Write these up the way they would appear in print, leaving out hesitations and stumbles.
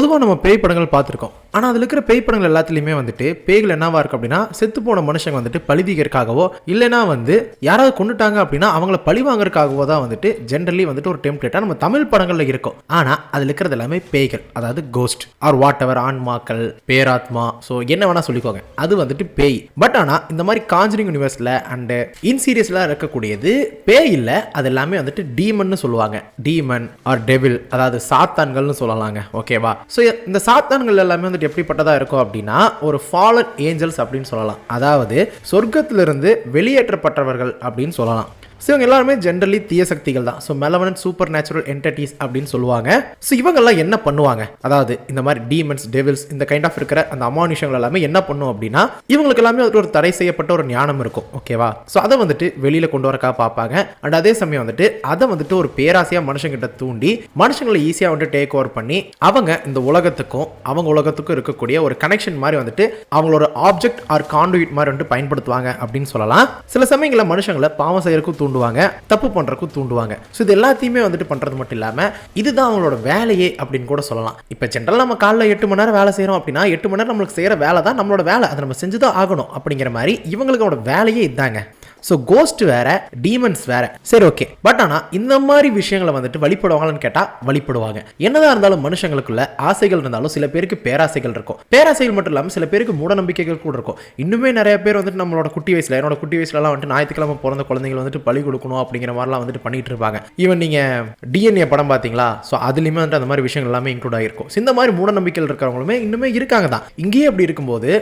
பொதுவாக நம்ம பேய் படங்கள் பார்த்துருக்கோம். ஆனால் அதில் இருக்கிற பேய் படங்கள் எல்லாத்துலேயுமே வந்துட்டு பேய்கள் என்னவா இருக்கு அப்படின்னா செத்து போன மனுஷங்க வந்துட்டு பழிதீகறக்காகவோ இல்லைனா வந்து யாராவது கொண்டுட்டாங்க அப்படின்னா அவங்கள பழி வாங்குறதுக்காகவோ தான் வந்துட்டு ஜென்ரலி வந்துட்டு ஒரு டெம்ப்ளேட்டாக நம்ம தமிழ் படங்களில் இருக்கும். ஆனால் அதில் இருக்கிறது எல்லாமே பேய்கள், அதாவது கோஸ்ட் ஆர் வாட் எவர், ஆன்மாக்கள், பேராத்மா, ஸோ என்ன வேணா சொல்லிக்கோங்க, அது வந்துட்டு பேய். பட் ஆனால் இந்த மாதிரி காஞ்சரிங் யூனிவர்ஸில் அண்டு இன்சீரியஸில் இருக்கக்கூடியது பேய் இல்லை, அது எல்லாமே வந்துட்டு டீமன் சொல்லுவாங்க. டீமன் ஆர் டெவில், அதாவது சாத்தான்கள்னு சொல்லலாங்க. ஓகேவா? ஸோ இந்த சாத்தான்கள் எல்லாமே வந்துட்டு எப்படிப்பட்டதா இருக்கும் அப்படின்னா ஒரு ஃபாலன் ஏஞ்சல்ஸ் அப்படின்னு சொல்லலாம். அதாவது சொர்க்கத்திலிருந்து வெளியேற்றப்பட்டவர்கள் அப்படின்னு சொல்லலாம். ஸோ இவங்க எல்லாருமே ஜென்ரலி தீய சக்திகள் தான். ஸோ மெலவனன்ட் சூப்பர் நேச்சுரல் என்டிட்டிஸ் அப்படின்னு சொல்லுவாங்க. ஸோ இவங்கெல்லாம் என்ன பண்ணுவாங்க, அதாவது இந்த மாதிரி டீமன்ஸ், டெவில்ஸ், இந்த கைண்ட் ஆஃப் இருக்கிற அந்த அமானுஷங்கள் எல்லாமே என்ன பண்ணும் அப்படின்னா இவங்களுக்கு எல்லாமே ஒரு தடை செய்யப்பட்ட ஒரு ஞானம் இருக்கும். ஓகேவா? ஸோ அதை வந்துட்டு வெளியில் கொண்டு வரக்கா பார்ப்பாங்க. அண்ட் அதே சமயம் வந்துட்டு அதை வந்துட்டு ஒரு பேராசையாக மனுஷங்கிட்ட தூண்டி மனுஷங்களை ஈஸியாக வந்துட்டு டேக் ஓவர் பண்ணி அவங்க இந்த உலகத்துக்கும் அவங்க உலகத்துக்கும் இருக்கக்கூடிய ஒரு கனெக்ஷன் மாதிரி வந்துட்டு அவங்களோட ஆப்ஜெக்ட் ஆர் கான்டுயிட் மாதிரி வந்துட்டு பயன்படுத்துவாங்க அப்படின்னு சொல்லலாம். சில சமயங்களில் மனுஷங்களை பாவம் செய்யறதுக்கும் தூண்டுவாங்க, தப்பு பண்றதுக்கும் தூண்டுவாங்க. ஸோ இது எல்லாத்தையுமே வந்துட்டு பண்றது மட்டும் இல்லாம இதுதான் அவங்களோட வேலையே அப்படின்னு கூட சொல்லலாம். இப்போ ஜென்ரலாக நம்ம காலைல 8 மணி நேரம் வேலை செய்யறோம் அப்படின்னா 8 மணி நேரம் நம்மளுக்கு செய்யற வேலை தான் நம்மளோட வேலை, அதை நம்ம செஞ்சுதான் ஆகணும் அப்படிங்கிற மாதிரி இவங்களுக்கு வேலையே இதாங்க. ஸோ கோஸ்ட் வேற, டீமன்ஸ் வேற. சரி, ஓகே. பட் ஆனால் இந்த மாதிரி விஷயங்களை வந்துட்டு வழிபடுவாங்கன்னு கேட்டால் வழிபடுவாங்க. என்னதான் இருந்தாலும் மனுஷங்களுக்குள்ள ஆசைகள் இருந்தாலும் சில பேருக்கு பேராசைகள் இருக்கும். பேராசைகள் மட்டும் இல்லாமல் சில பேருக்கு மூட நம்பிக்கைகள் கூட இருக்கும். இன்னுமே நிறைய பேர் வந்துட்டு நம்மளோட குட்டி வயசுல, என்னோட குட்டி வயசுலலாம் வந்துட்டு ஞாயிற்றுக்கிழமை பிறந்த குழந்தைகள் வந்துட்டு பலி கொடுக்கணும் அப்படிங்கிற மாதிரிலாம் வந்துட்டு பண்ணிட்டு இருப்பாங்க. ஈவன் நீங்கள் டிஎன்ஏ படம் பார்த்தீங்களா? ஸோ அதுலேயுமே வந்துட்டு அந்த மாதிரி விஷயங்கள் எல்லாமே இன்க்ளூட் ஆகிருக்கும். இந்த மாதிரி மூட நம்பிக்கைகள் இருக்கிறவங்களுமே இன்னுமே இருக்காங்க தான். இங்கேயே அப்படி இருக்கும்போது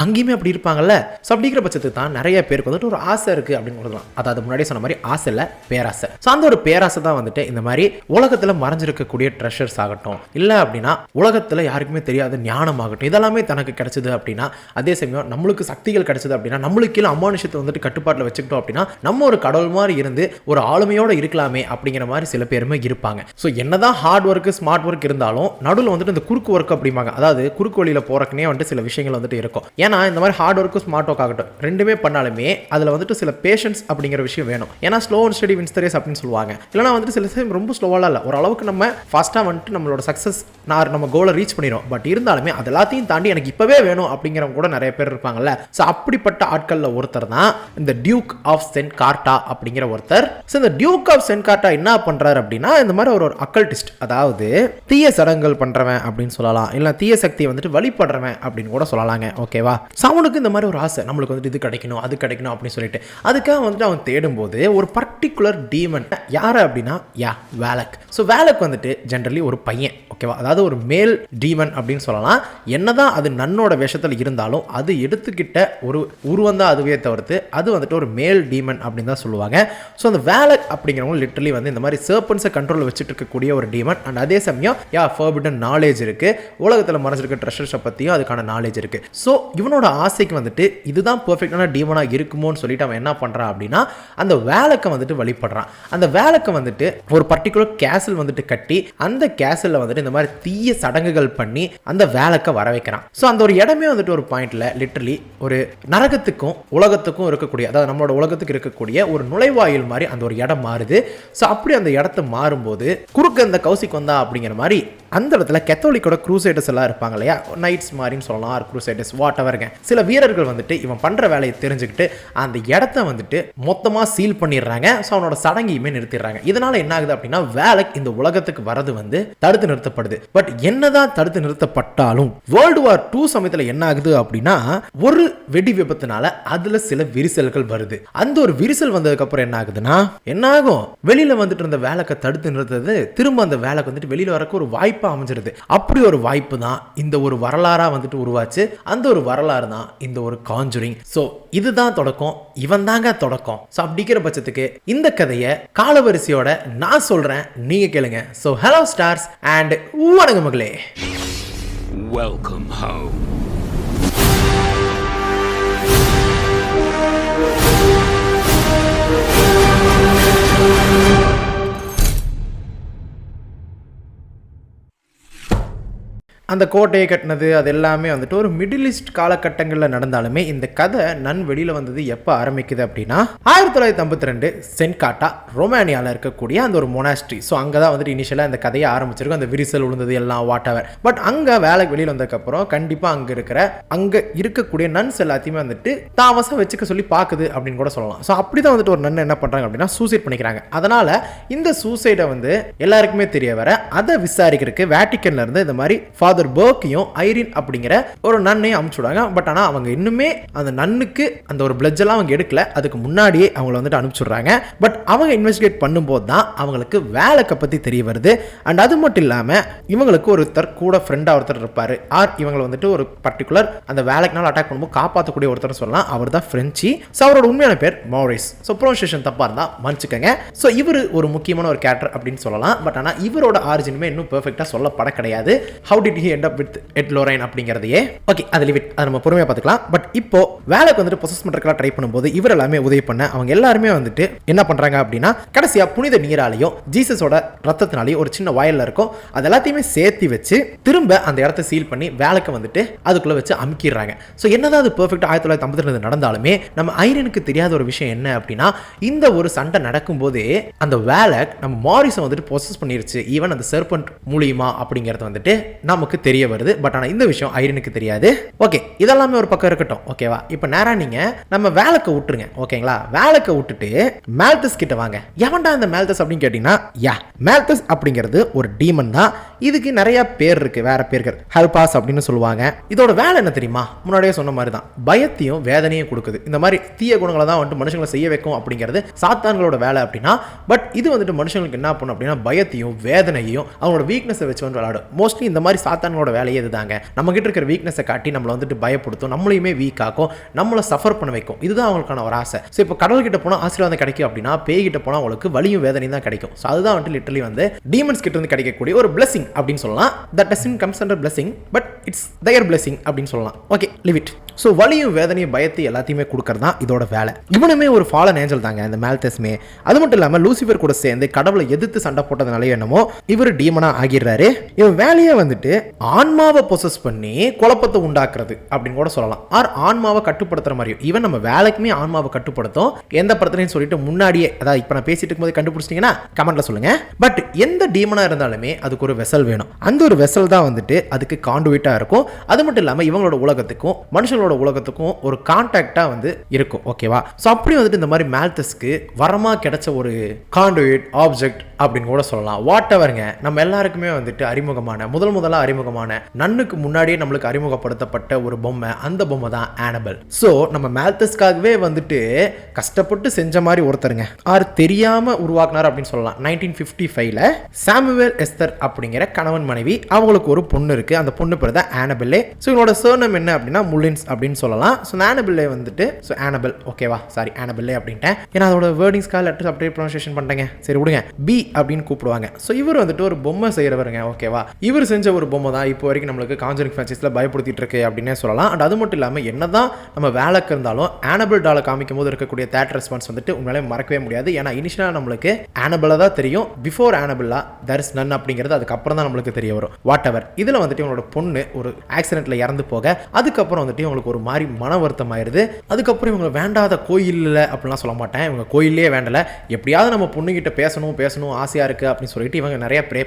அங்கேயுமே அப்படி இருப்பாங்கல்ல. ஸோ அப்படிங்கிற பட்சத்துக்கு தான் நிறைய பேருக்கு வந்துட்டு ஒரு ஆசை இருக்கு அப்படின்னு சொல்லலாம். அதாவது முன்னாடி சொன்ன மாதிரி ஆசை இல்ல, பேராசை. சோ அந்த ஒரு பேராசை தான் வந்துட்டு இந்த மாதிரி உலகத்துல மறைஞ்சிருக்கக்கூடிய ட்ரெஷர்ஸ் ஆகட்டும், இல்ல அப்படின்னா உலகத்துல யாருக்குமே தெரியாத ஞானம் ஆகட்டும், இதெல்லாமே தனக்கு கிடைச்சது அப்படின்னா, அதே சமயம் நம்மளுக்கு சக்திகள் கிடைச்சது அப்படின்னா, நம்மளுக்கு கீழே அமானுஷத்தை வந்துட்டு கட்டுப்பாட்டில் வச்சுக்கிட்டோம் அப்படின்னா நம்ம ஒரு கடவுள் மாதிரி இருந்து ஒரு ஆளுமையோட இருக்கலாமே அப்படிங்கிற மாதிரி சில பேருமே இருப்பாங்க. ஸோ என்னதான் ஹார்ட் ஒர்க், ஸ்மார்ட் ஒர்க் இருந்தாலும் நடுவில் வந்துட்டு இந்த குறுக்கு ஒர்க் அப்படிம்பாங்க. அதாவது குறுக்கு வழியில போறக்குனே வந்துட்டு சில விஷயங்கள் வந்துட்டு இருக்கும். ஏன்னா இந்த மாதிரி ஹார்ட் ஒர்க், ஸ்மார்ட் ஒர்க் ஆகட்டும், ரெண்டுமே பண்ணாலுமே அதுல வந்துட்டு சில பேஷன்ஸ் அப்படிங்கிற விஷயம் வேணும். ஏன்னா slow and steady wins the race அப்படின்னு சொல்லுவாங்க. இல்லைனா வந்துட்டு சில டைம் ரொம்ப ஸ்லோவாலாம் இல்லை, ஓரளவுக்கு நம்ம ஃபாஸ்ட்டாக வந்துட்டு நம்மளோட சக்ஸஸ் நம்ம கோலை ரீச் பண்ணிடும். பட் இருந்தாலுமே அது எல்லாத்தையும் தாண்டி எனக்கு இப்பவே வேணும் அப்படிங்கிறவங்க கூட நிறைய பேர் இருப்பாங்கல்ல. ஸோ அப்படிப்பட்ட ஆட்களில் ஒருத்தர் தான் இந்த டியூக் ஆஃப் சென்ட் கார்ட்டா அப்படிங்கிற ஒருத்தர். ஸோ இந்த டியூக் ஆஃப் சென்ட் கார்ட்டா என்ன பண்றாரு அப்படின்னா இந்த மாதிரி ஒரு அக்கல்டிஸ்ட், அதாவது தீய சடங்குகள் பண்றவன் அப்படின்னு சொல்லலாம், இல்லை தீய சக்தியை வந்துட்டு வழிபடுறவன் அப்படின்னு கூட சொல்லலாங்க. ஓகேவா? ஸோ அவனுக்கு இந்த மாதிரி ஒரு ஆசை, நம்மளுக்கு வந்துட்டு இது கிடைக்கணும் அது கிடைக்கணும் அப்படின்னு சொல்லிட்டு அதுக்காக வந்துட்டு அவன் தேடும்போது ஒரு பர்டிகுலர் டீமன் யாரு அப்படின்னா வேலக். ஸோ வேலக் வந்துட்டு ஜென்ரலி ஒரு பையன். ஓகேவா? அதாவது ஒரு மேல் டீமன் அப்படின்னு சொல்லலாம். என்னதான் அது நன்னோட வேஷத்தில் இருந்தாலும் அது எடுத்துக்கிட்ட ஒரு உருவம் தான் அதுவே தவிர்த்து அது வந்துட்டு ஒரு மேல் டீமன் அப்படின்னு தான் சொல்லுவாங்க. ஸோ அந்த வேலக் அப்படிங்கிறவங்க லிட்டரலி வந்து இந்த மாதிரி சர்பன்ஸை கண்ட்ரோலில் வச்சுட்டு இருக்கக்கூடிய ஒரு டீமன். அண்ட் அதே சமயம் ஃபர்பிடன் நாலேஜ் இருக்கு, உலகத்தில் மறைஞ்சிருக்க ட்ரெஷர்ஸை பற்றியும் அதுக்கான நாலேஜ் இருக்கு. ஸோ இவனோட ஆசைக்கு வந்துட்டு இதுதான் பெர்ஃபெக்டான டீமனாக இருக்குமோன்னு சொல்லிட்டு அவன் என்ன பண்ணுறான் அப்படின்னா அந்த வேலக்கை வந்துட்டு வழிபடுறான். அந்த வேலக்கை வந்துட்டு ஒரு பர்டிகுலர் கேசல் வந்துட்டு கட்டி அந்த கேசல்ல வந்துட்டு இந்த மாதிரி தீய சடங்குகள் பண்ணி அந்த வேலக்கை வர வைக்கிறான். ஸோ அந்த ஒரு இடமே வந்துட்டு ஒரு பாயிண்ட்ல லிட்டரலி ஒரு நரகத்துக்கும் உலகத்துக்கும் இருக்கக்கூடிய, அதாவது நம்மளோட உலகத்துக்கு இருக்கக்கூடிய ஒரு நுழைவாயில் மாதிரி அந்த ஒரு இடம் மாறுது. ஸோ அப்படி அந்த இடத்த மாறும்போது குறுக்க இந்த கௌசிக் வந்தா அப்படிங்கிற மாதிரி அந்த இடத்துல கத்தோலிக்கோட க்ரூசைடர்ஸ் எல்லாம் இருப்பாங்க இல்லையா, நைட்ஸ் மாதிரின்னு சொல்லலாம், ஆர் க்ரூசைடர்ஸ் வாட் எவருங்க. சில வீரர்கள் வந்துட்டு இவன் பண்ற வேலையை தெரிஞ்சுக்கிட்டு அந்த இடத்த வந்துட்டு மொத்தமா சீல் பண்ணிடுறாங்க. ஸோ அவனோட சடங்கையுமே நிறுத்திடுறாங்க. இதனால என்ன ஆகுது அப்படின்னா வேலக் இந்த உலகத்துக்கு வரது வந்து தடுத்து நிறுத்தப்படுது. பட் என்னதான் தடுத்து நிறுத்தப்பட்டாலும் வேர்ல்டு வார் 2 சமயத்தில் என்ன ஆகுது அப்படின்னா ஒரு வெடி விபத்துனால அதுல சில விரிசல்கள் வருது. அந்த ஒரு விரிசல் வந்ததுக்கு அப்புறம் என்ன ஆகுதுன்னா என்ன ஆகும், வெளியில வந்துட்டு இருந்த வேலக்கை தடுத்து நிறுத்தது திரும்ப அந்த வேலக்கு வந்துட்டு வெளியில வரக்கு ஒரு வாய்ப்பு அமைஞ்சிருது. அப்படி ஒரு வாய்ப்பு தான் இந்த ஒரு வரலாறா வந்துட்டு உருவாச்சு. அந்த ஒரு வரலாறு தான் இந்த ஒரு காஞ்சரிங். சோ இதுதான் தொடக்கம், இவன் தாங்க தொடக்கம். சோ அப்படிங்கிற பட்சத்துக்கு இந்த கதையை காலவரிசையோட நான் சொல்றேன், நீங்க கேளுங்க. சோ ஹலோ ஸ்டார்ஸ் அண்ட் வணக்கம் மகளே. Welcome home. அந்த கோட்டையை கட்டினது அது எல்லாமே வந்துட்டு ஒரு மிடில் ஈஸ்ட் காலகட்டங்களில் நடந்தாலுமே இந்த கதை நன் வெளியில் வந்தது எப்போ ஆரம்பிக்குது அப்படின்னா 1952 சென்காட்டா ரொமானியாவில் இருக்கக்கூடிய அந்த ஒரு மொனாஸ்ட்ரி. ஸோ அங்கே தான் வந்துட்டு இனிஷியலாக இந்த கதையை ஆரம்பிச்சிருக்கும். அந்த விரிசல் விழுந்தது எல்லாம் வாட் எவர். பட் அங்கே வேலைக்கு வெளியில் வந்ததுக்கப்புறம் கண்டிப்பாக அங்கே இருக்கக்கூடிய நன்ஸ் எல்லாத்தையுமே வந்துட்டு தாமசம் வச்சுக்க சொல்லி பார்க்குது அப்படின்னு கூட சொல்லலாம். ஸோ அப்படி தான் வந்துட்டு ஒரு நன் என்ன பண்ணுறாங்க அப்படின்னா சூசைட் பண்ணிக்கிறாங்க. அதனால் இந்த சூசைடை வந்து எல்லாருக்குமே தெரிய வர அதை விசாரிக்கிறதுக்கு வேட்டிக்கன்ல இருந்து இந்த மாதிரி ஃபாதர் பர்க்கையும் ஐரின் அப்படிங்கிற ஒரு நன்னையும் அனுப்பிச்சுடுவாங்க. பட் ஆனால் அவங்க இன்னுமே அந்த நன்னுக்கு அந்த ஒரு பிளட்ஜ் எல்லாம் அவங்க எடுக்கல. அதுக்கு முன்னாடியே அவங்கள வந்துட்டு அனுப்பிச்சுடுறாங்க. பட் அவங்க இன்வெஸ்டிகேட் பண்ணும்போது தான் அவங்களுக்கு வேலைக்கு பற்றி தெரிய வருது. அண்ட் அது மட்டும் இல்லாமல் இவங்களுக்கு ஒருத்தர் கூட ஃப்ரெண்டாக ஒருத்தர் இருப்பார். ஆர் இவங்களை வந்துட்டு ஒரு பர்டிகுலர் அந்த வேலைக்குனால அட்டாக் பண்ணும்போது காப்பாற்றக்கூடிய ஒருத்தர் சொல்லலாம். அவர் தான் ஃப்ரெஞ்சி. ஸோ அவரோட உண்மையான பேர் மௌரிஸ். ஸோ ப்ரொனன்சியேஷன் தப்பாக இருந்தால் மன்னிச்சுக்கங்க. ஸோ இவர் ஒரு முக்கியமான ஒரு கேரக்டர் அப்படின்னு சொல்லலாம். பட் ஆனால் இவரோட ஆரிஜினுமே இன்னும் பெர்ஃபெக்டாக சொல்லப்பட கிடையாது. How did he end up with Ed Lorraine அப்படிங்கிறதையே ஓகே அது லிவிட் அதை நம்ம பொறுமையாக பார்த்துக்கலாம். பட் இப்போ வேலைக்கு வந்துட்டு பொசஸ் பண்ணுறதுக்கெல்லாம் ட்ரை பண்ணும்போது இவர் எல்லாமே உதவி பண்ண அவங்க எல்லாருமே வந்துட்டு என்ன பண்ணுறாங்க அப்படின்னா கடைசியாக புனித நீராலையும் ஜீசஸோட ரத்தத்தினாலையும் ஒரு சின்ன வயலில் இருக்கும் அது எல்லாத்தையுமே சேர்த்து வச்சு திரும்ப அந்த இடத்த சீல் பண்ணி வேலைக்கு வந்துட்டு அதுக்குள்ளே வச்சு அமுக்கிடுறாங்க. ஸோ என்னதான் அது பெர்ஃபெக்டாக 1952 நடந்தாலுமே நம்ம ஐரனுக்கு தெரியாத ஒரு விஷயம் என்ன அப்படின்னா இந்த ஒரு சண்டை நடக்கும்போதே அந்த வேலை நம்ம மாரிஸை வந்துட்டு பொசஸ் பண்ணிருச்சு ஈவன் அந்த செர்பன்ட் மூலியமா அப்படிங்கிறது வந்துட்டு நமக்கு தெரிய வருது. பட் ஆனால் இந்த விஷயம் ஐரனுக்கு தெரியாது. ஓகே இதெல்லாமே ஒரு பக்கம் இருக்கட்டும். ஓகேவா இப்போ நேரா நீங்க நம்ம வேலைக்கு விட்டுருங்க. ஓகேங்களா வேலைக்கு விட்டுட்டு மேல்தஸ் கிட்ட வாங்க. எவன்டா இந்த மேல்தஸ் அப்படின்னு கேட்டீங்கன்னா மேல்தஸ் அப்படிங்கிறது ஒரு டீமன் தான். இதுக்கு நிறைய பேர் இருக்கு. வேற பேர்கள் ஹெல்பாஸ் அப்படின்னு சொல்லுவாங்க. இதோட வேலை என்ன தெரியுமா? முன்னாடியே சொன்ன மாதிரி தான் பயத்தையும் வேதனையும் கொடுக்குது. இந்த மாதிரி தீய குணங்களை தான் வந்துட்டு மனுஷங்களை செய்ய வைக்கும் அப்படிங்கிறது சாத்தான்களோட வேலை அப்படின்னா பட் இது வந்துட்டு மனுஷங்களுக்கு என்ன பண்ணும் அப்படின்னா பயத்தையும் வேதனையும் அவங்களோட வீக்னஸை வச்சு வந்து விளையாடும். மோஸ்ட்லி இந்த மாதிரி சாத்தான்களோட வேலையே இதுதாங்க. நம்ம கிட்ட இருக்கிற வீக்னஸை காட்டி நம்மளை வந்துட்டு பயப்படுத்தும், நம்மளையுமே வீக் ஆக்கும், நம்மளை சஃபர் பண்ண வைக்கும். இதுதான் அவங்களுக்கான ஒரு ஆசை. ஸோ இப்போ கடவுள் கிட்ட போனால் ஆசீர்வாதம் கிடைக்கும் அப்படின்னா பேய் கிட்ட போனால் அவங்களுக்கு வலியும் வேதனையும் தான் கிடைக்கும். ஸோ அதுதான் வந்துட்டு லிட்டரலி வந்து டீமன்ஸ் கிட்ட வந்து கிடைக்கக்கூடிய ஒரு பிளஸிங் அப்படின்னு சொல்லலாம். That doesn't comes under blessing but it's their blessing அப்படின்னு சொல்லலாம். Okay live it. ஸோ வலியும் வேதனையும் பயத்தை எல்லாத்தையுமே கொடுக்கறது தான் இதோட வேலை. இவனுமே ஒரு ஃபாலன் ஏஞ்சல் தாங்க இந்த மேல்தஸ்மே. அது மட்டும் இல்லாமல் லூசிஃபர் கூட சேர்ந்து கடவுளை எதிர்த்து சண்டை போட்டதுனால என்னமோ இவர் டீமனா ஆகிடுறாரு. இவன் வேலையை வந்துட்டு ஆன்மாவை பொசஸ் பண்ணி குழப்பத்தை உண்டாக்குறது அப்படின்னு கூட சொல்லலாம். ஆர் ஆன்மாவை கட்டுப்படுத்துற மாதிரியும் ஈவன் நம்ம வேலைக்குமே ஆன்மாவை கட்டுப்படுத்தும். எந்த பிரச்சனையும் சொல்லிட்டு முன்னாடியே அதாவது இப்போ நான் பேசிட்டு இருக்கும்போது கண்டுபிடிச்சிட்டீங்கன்னா கமெண்ட்ல சொல்லுங்க. பட் எந்த டீமனா இருந்தாலுமே அதுக்கு ஒரு வெசல் வேணும். அந்த ஒரு வெசல் தான் வந்துட்டு அதுக்கு காண்டுவிட்டா இருக்கும். அது மட்டும் இல்லாமல் இவங்களோட உலகத்துக்கும் மனுஷங்களோட உலகத்துக்கும் ஒரு கான்டாக்டா வந்து இருக்கும். ஓகேவா? ஸோ அப்படி வந்துட்டு இந்த மாதிரி மேல்தஸ்க்கு வரமா கிடைச்ச ஒரு காண்டுவிட் ஆப்ஜெக்ட் அப்படின்னு கூட சொல்லலாம். வாட் எவருங்க நம்ம எல்லாருக்குமே வந்துட்டு முதலாக அறிமுகமான நன்னுக்கு முன்னாடியே நம்மளுக்கு அறிமுகப்படுத்தப்பட்ட ஒரு பொம்மை. அந்த பொம்மை தான் ஆனபெல். ஸோ நம்ம மேல்தஸ்க்காகவே வந்துட்டு கஷ்டப்பட்டு செஞ்ச மாதிரி ஒருத்தருங்க ஆர் தெரியாம உருவாக்குனார் அப்படின்னு சொல்லலாம். 1955ல சாமுவேல் எஸ்தர் அப்படிங்கிற கணவன் மனைவி அவங்களுக்கு ஒரு பொண்ணு இருக்கு. அந்த பொண்ணு பேர் தான் ஆனபெல்லே. ஸோ இவங்களோட சர்நேம் என்ன அப்படின்னா முல்லின்ஸ் அப்படின்னு சொல்லலாம். ஸோ ஆனபெல்லே வந்துட்டு ஸோ ஆனபெல் ஓகேவா சாரி ஆனபெல்லே அப்படின்ட்டேன். ஏன்னா அதோட வேர்டிங்ஸ்க்காக லெட்டர்ஸ் அப்படியே ப்ரொனன்சியேஷன் பண்ணிட்டேங்க. சரி விடுங்க. பி அப்படின்னு கூப்பிடுவாங்க. ஸோ இவர் வந்துட்டு ஒரு பொம்மை செய்கிறவருங்க. ஓகேவா? இவர் செஞ்ச ஒரு பொம்மை தான் இப்போ வரைக்கும் நம்மளுக்கு காஞ்சரிங் ஃப்ரான்ச்சைஸில் பயப்படுத்திட்டு இருக்கு அப்படின்னே சொல்லலாம். அண்ட் அது மட்டும் இல்லாமல் என்னதான் நம்ம வேலைக்கு இருந்தாலும் ஆனபெல் டாலை காமிக்கும் போது இருக்கக்கூடிய தேட்டர் ரெஸ்பான்ஸ் வந்துட்டு உங்களால மறக்கவே முடியாது. ஏன்னா இனிஷியலாக நம்மளுக்கு ஆனபெல்ல தான் தெரியும். பிஃபோர் ஆனபெல்லா தேர் இஸ் நன் அப்படிங்கிறது அதுக்கப்புறம் தான் நம்மளுக்கு தெரிய வரும். What ever. இதில் வந்துட்டு இவங்களோட பொண்ணு ஒரு ஆக்சிடென்ட்ல இறந்து போக அதுக்கப்புறம் வந்துட்டு இவங்களுக்கு ஒரு மாதிரி மன வருத்தம் ஆயிருது. அதுக்கப்புறம் இவங்க வேண்டாத கோயிலில் அப்படிலாம் சொல்ல மாட்டேன். இவங்க கோயிலே வேண்டல, எப்படியாவது நம்ம பொண்ணுகிட்ட பேசணும் ஆசையா இருக்கு அப்படின்னு சொல்லிட்டு இவங்க நிறைய ப்ரே